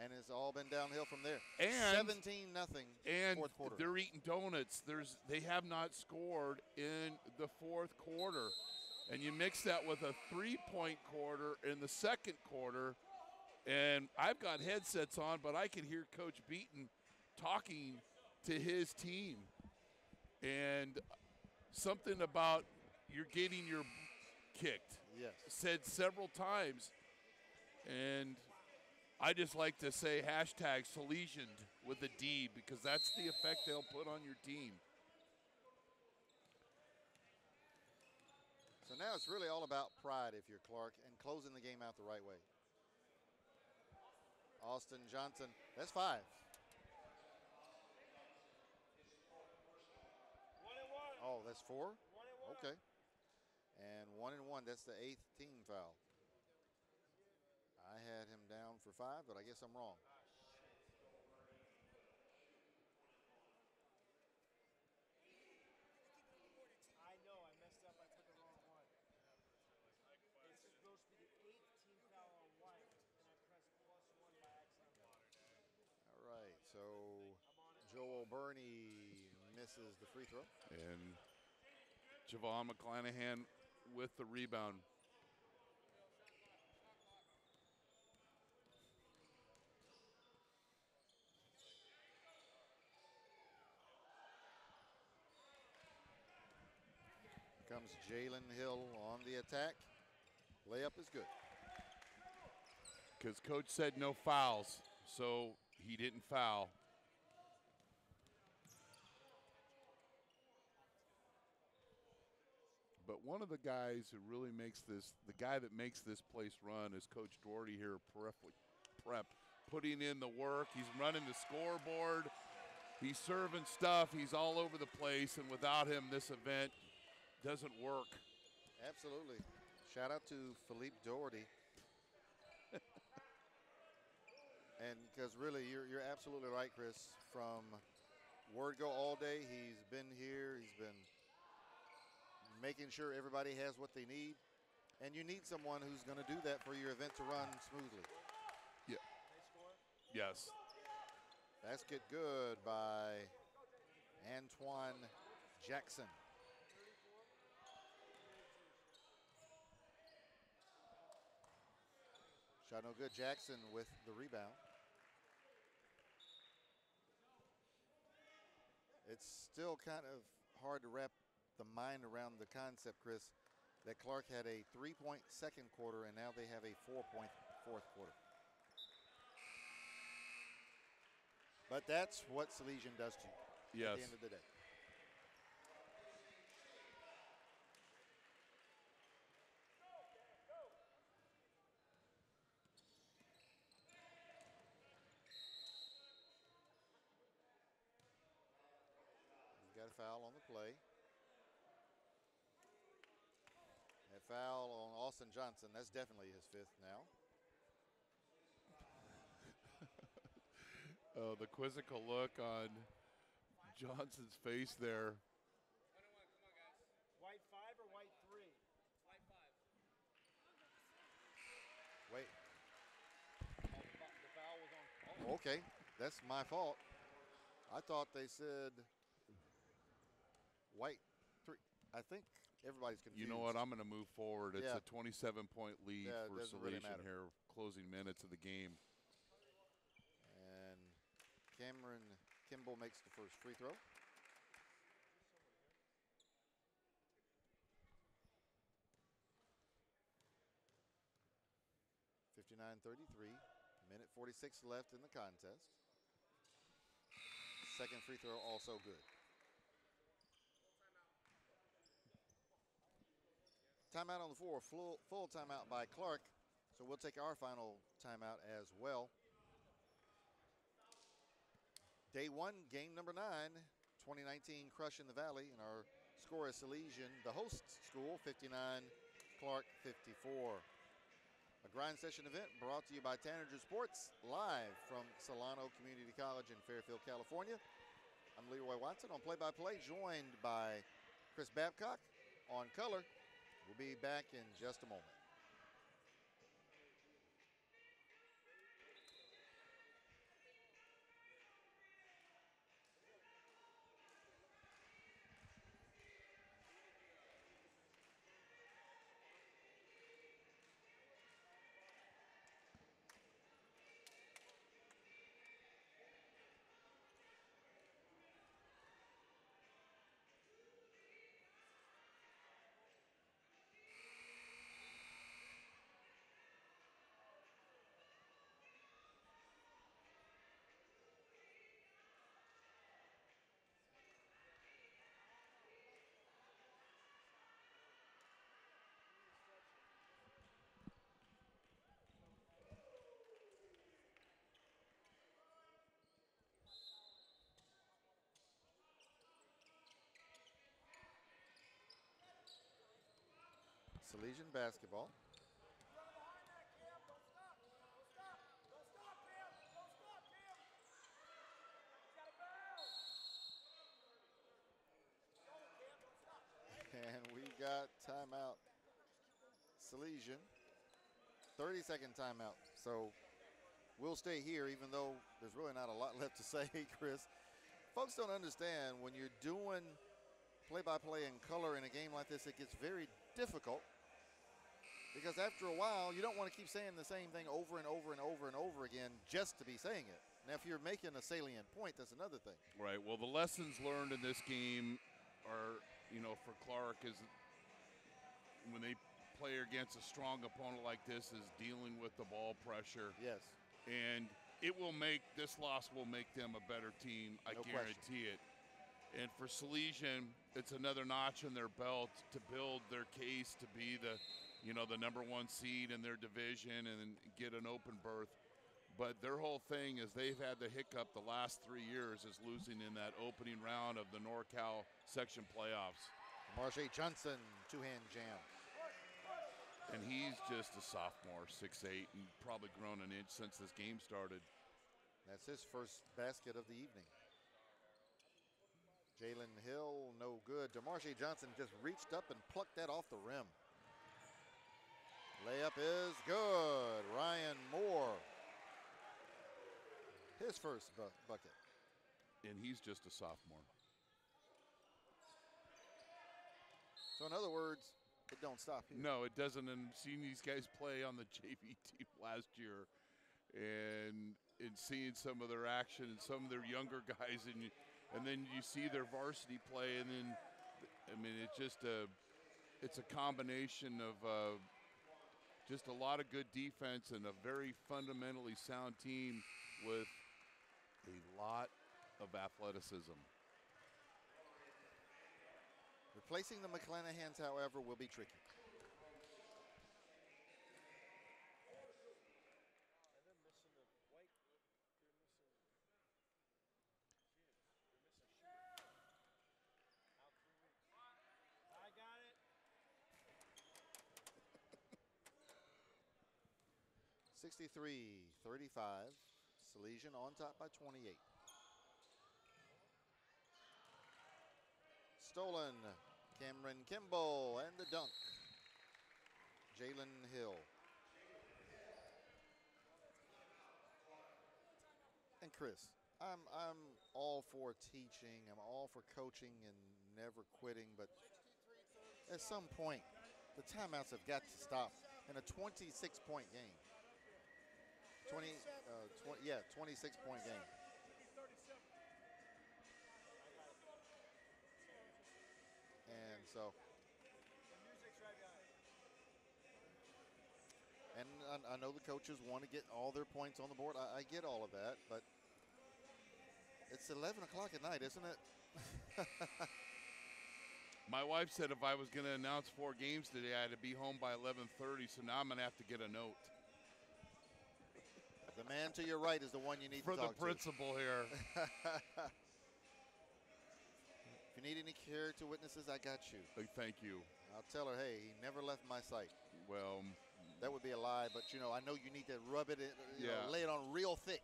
And it's all been downhill from there. And 17-0 and fourth quarter. They're eating donuts. They have not scored in the fourth quarter. And you mix that with a 3-point quarter in the second quarter, and I've got headsets on, but I can hear Coach Beaton talking to his team. And something about you're getting your kicked. Yes. Said several times. And I just like to say hashtag Salesian with a D, because that's the effect they'll put on your team. So now it's really all about pride if you're Clark and closing the game out the right way. Austin Johnson, that's 5. 1-1. Oh, that's 4? 1-1. Okay. And 1-1, that's the 8th team foul. I had him down for 5, but I guess I'm wrong. I know, I messed up. I put the wrong one. It's supposed to be the 8th team foul on White, and I pressed +1 by accident. All right, so Joel Burney misses the free throw. And Javon McClanahan with the rebound. Comes Jalen Hill on the attack. Layup is good. Because Coach said no fouls, so he didn't foul. But one of the guys who really makes this, the guy that makes this place run is Coach Doherty here at Prep, putting in the work. He's running the scoreboard. He's serving stuff. He's all over the place, and without him, this event doesn't work. Absolutely. Shout out to Philippe Doherty. And because really, you're absolutely right, Chris. From word go all day, he's been here. He's been making sure everybody has what they need. And you need someone who's going to do that for your event to run smoothly. Yeah. Yes. Basket good by Antoine Jackson. Shot no good. Jackson with the rebound. It's still kind of hard to wrap the mind around the concept, Chris, that Clark had a 3-point second quarter and now they have a 4-point fourth quarter. But that's what Salesian does to you at the end of the day. We've got a foul on the play. A foul on Austin Johnson. That's definitely his fifth now. Oh, the quizzical look on Johnson's face there. White 5 or white 3? White 5. Wait. The foul was on. Oh, okay, that's my fault. I thought they said white 3. I think everybody's confused. You know what? I'm going to move forward. It's Yeah. a 27-point lead for doesn't Salesian really matter. here, closing minutes of the game. And Cameron Kimball makes the first free throw. (59-33). Minute 46 left in the contest. Second free throw also good. Timeout on the floor, full timeout by Clark. So we'll take our final timeout as well. Day one, game number 9, 2019 Crush in the Valley. And our score is Salesian, the host school, 59, Clark 54. A grind session event brought to you by Tanager Sports, live from Solano Community College in Fairfield, California. I'm Leroy Watson on play-by-play, joined by Chris Babcock on color. We'll be back in just a moment. Salesian basketball. And we got timeout. Salesian, 30-second timeout. So we'll stay here, even though there's really not a lot left to say, Chris. Folks don't understand when you're doing play-by-play in color in a game like this, it gets very difficult. Because after a while, you don't want to keep saying the same thing over and over and over and over again just to be saying it. Now, if you're making a salient point, that's another thing. Right. Well, the lessons learned in this game are, for Clark is when they play against a strong opponent like this is dealing with the ball pressure. Yes. And this loss will make them a better team. I guarantee it. And for Salesian, it's another notch in their belt to build their case to be the number 1 seed in their division and get an open berth. But their whole thing is they've had the hiccup the last 3 years is losing in that opening round of the NorCal section playoffs. Marsha Johnson, two-hand jam. And he's just a sophomore, 6'8", and probably grown an inch since this game started. That's his first basket of the evening. Jalen Hill, no good. DeMarshe Johnson just reached up and plucked that off the rim. Layup is good. Ryan Moore, his first bucket. And he's just a sophomore. So in other words, it don't stop here. No, it doesn't. And seeing these guys play on the JV team last year and seeing some of their action and some of their younger guys, and then you see their varsity play, and then, I mean, it's just it's a combination of just a lot of good defense and a very fundamentally sound team with a lot of athleticism. Replacing the McClenahans, however, will be tricky. And they're missing the white. They're missing kids. They're missing shooters. Out 3 weeks. I got it. 63-35. Salesian on top by 28. Stolen. Cameron Kimball and the dunk. Jalen Hill. And Chris, I'm all for teaching. I'm all for coaching and never quitting, but at some point, the timeouts have got to stop in a 26-point game. 26-point game. And so, and I know the coaches want to get all their points on the board. I get all of that, but it's 11 o'clock at night, isn't it? My wife said if I was going to announce 4 games today, I had to be home by 11:30, so now I'm going to have to get a note. The man to your right is the one you need to talk to. For the principal here. If you need any character witnesses, I got you. Thank you. I'll tell her, hey, he never left my sight. Well, that would be a lie, but you know, I know you need to rub it in, you yeah. know, lay it on real thick.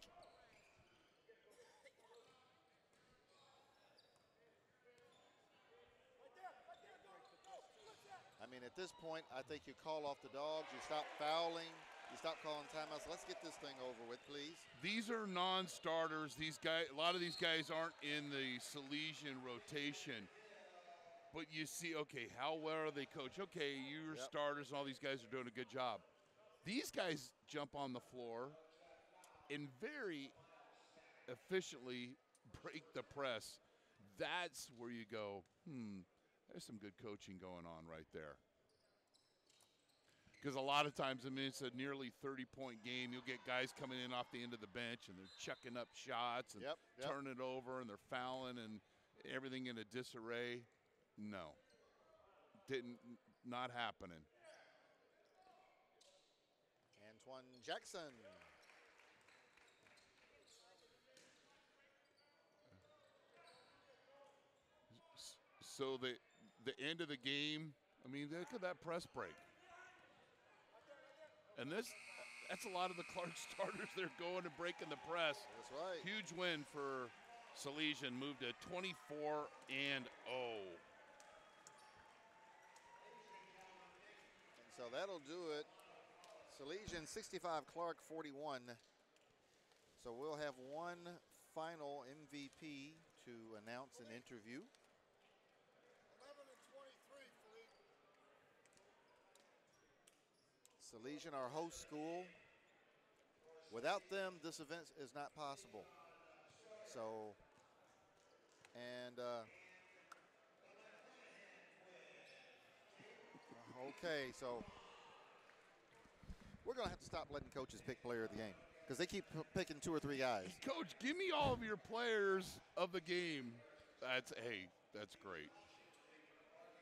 I mean, at this point, I think you call off the dogs, you stop fouling, you stop calling timeouts. Let's get this thing over with, please. These are non-starters. These guys, a lot of these guys aren't in the Salesian rotation. But you see, okay, how well are they coached? Okay, your starters and all these guys are doing a good job. These guys jump on the floor and very efficiently break the press. That's where you go, there's some good coaching going on right there. Because a lot of times, I mean, it's a nearly 30-point game. You'll get guys coming in off the end of the bench, and they're chucking up shots and turning it over, and they're fouling and everything in a disarray. No. Not happening. Antoine Jackson. So the end of the game, I mean, look at that press break. And that's a lot of the Clark starters. They're going and breaking the press. That's right. Huge win for Salesian, moved to 24-0. And so that'll do it. Salesian 65, Clark 41. So we'll have one final MVP to announce and interview. 11 and 23, Salesian, our host school. Without them, this event is not possible. So, and okay, so we're going to have to stop letting coaches pick player of the game because they keep picking 2 or 3 guys. Coach, give me all of your players of the game. That's great.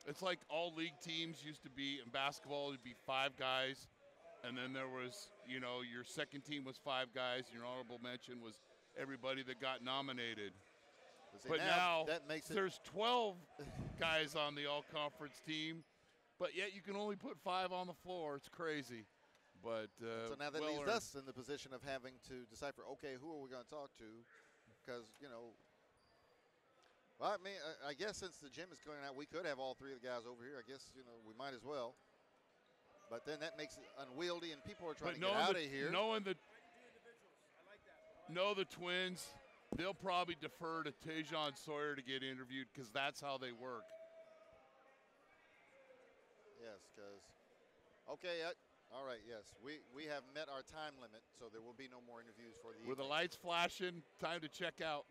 It's like all league teams used to be in basketball. It'd be 5 guys, and then there was, you know, your second team was 5 guys. Your honorable mention was everybody that got nominated. But now that makes there's 12 guys on the all-conference team, but yet you can only put 5 on the floor. It's crazy. But so now that well leaves earned. us in the position of having to decipher, okay, who are we going to talk to? Because, you know, well, I mean, I guess since the gym is going out, we could have all three of the guys over here. I guess, you know, we might as well. But then that makes it unwieldy, and people are trying to get out of here. Knowing the Twins, they'll probably defer to Tejon Sawyer to get interviewed because that's how they work. Yes, because, okay, all right, yes. We have met our time limit, so there will be no more interviews for the With the evening. lights flashing, time to check out.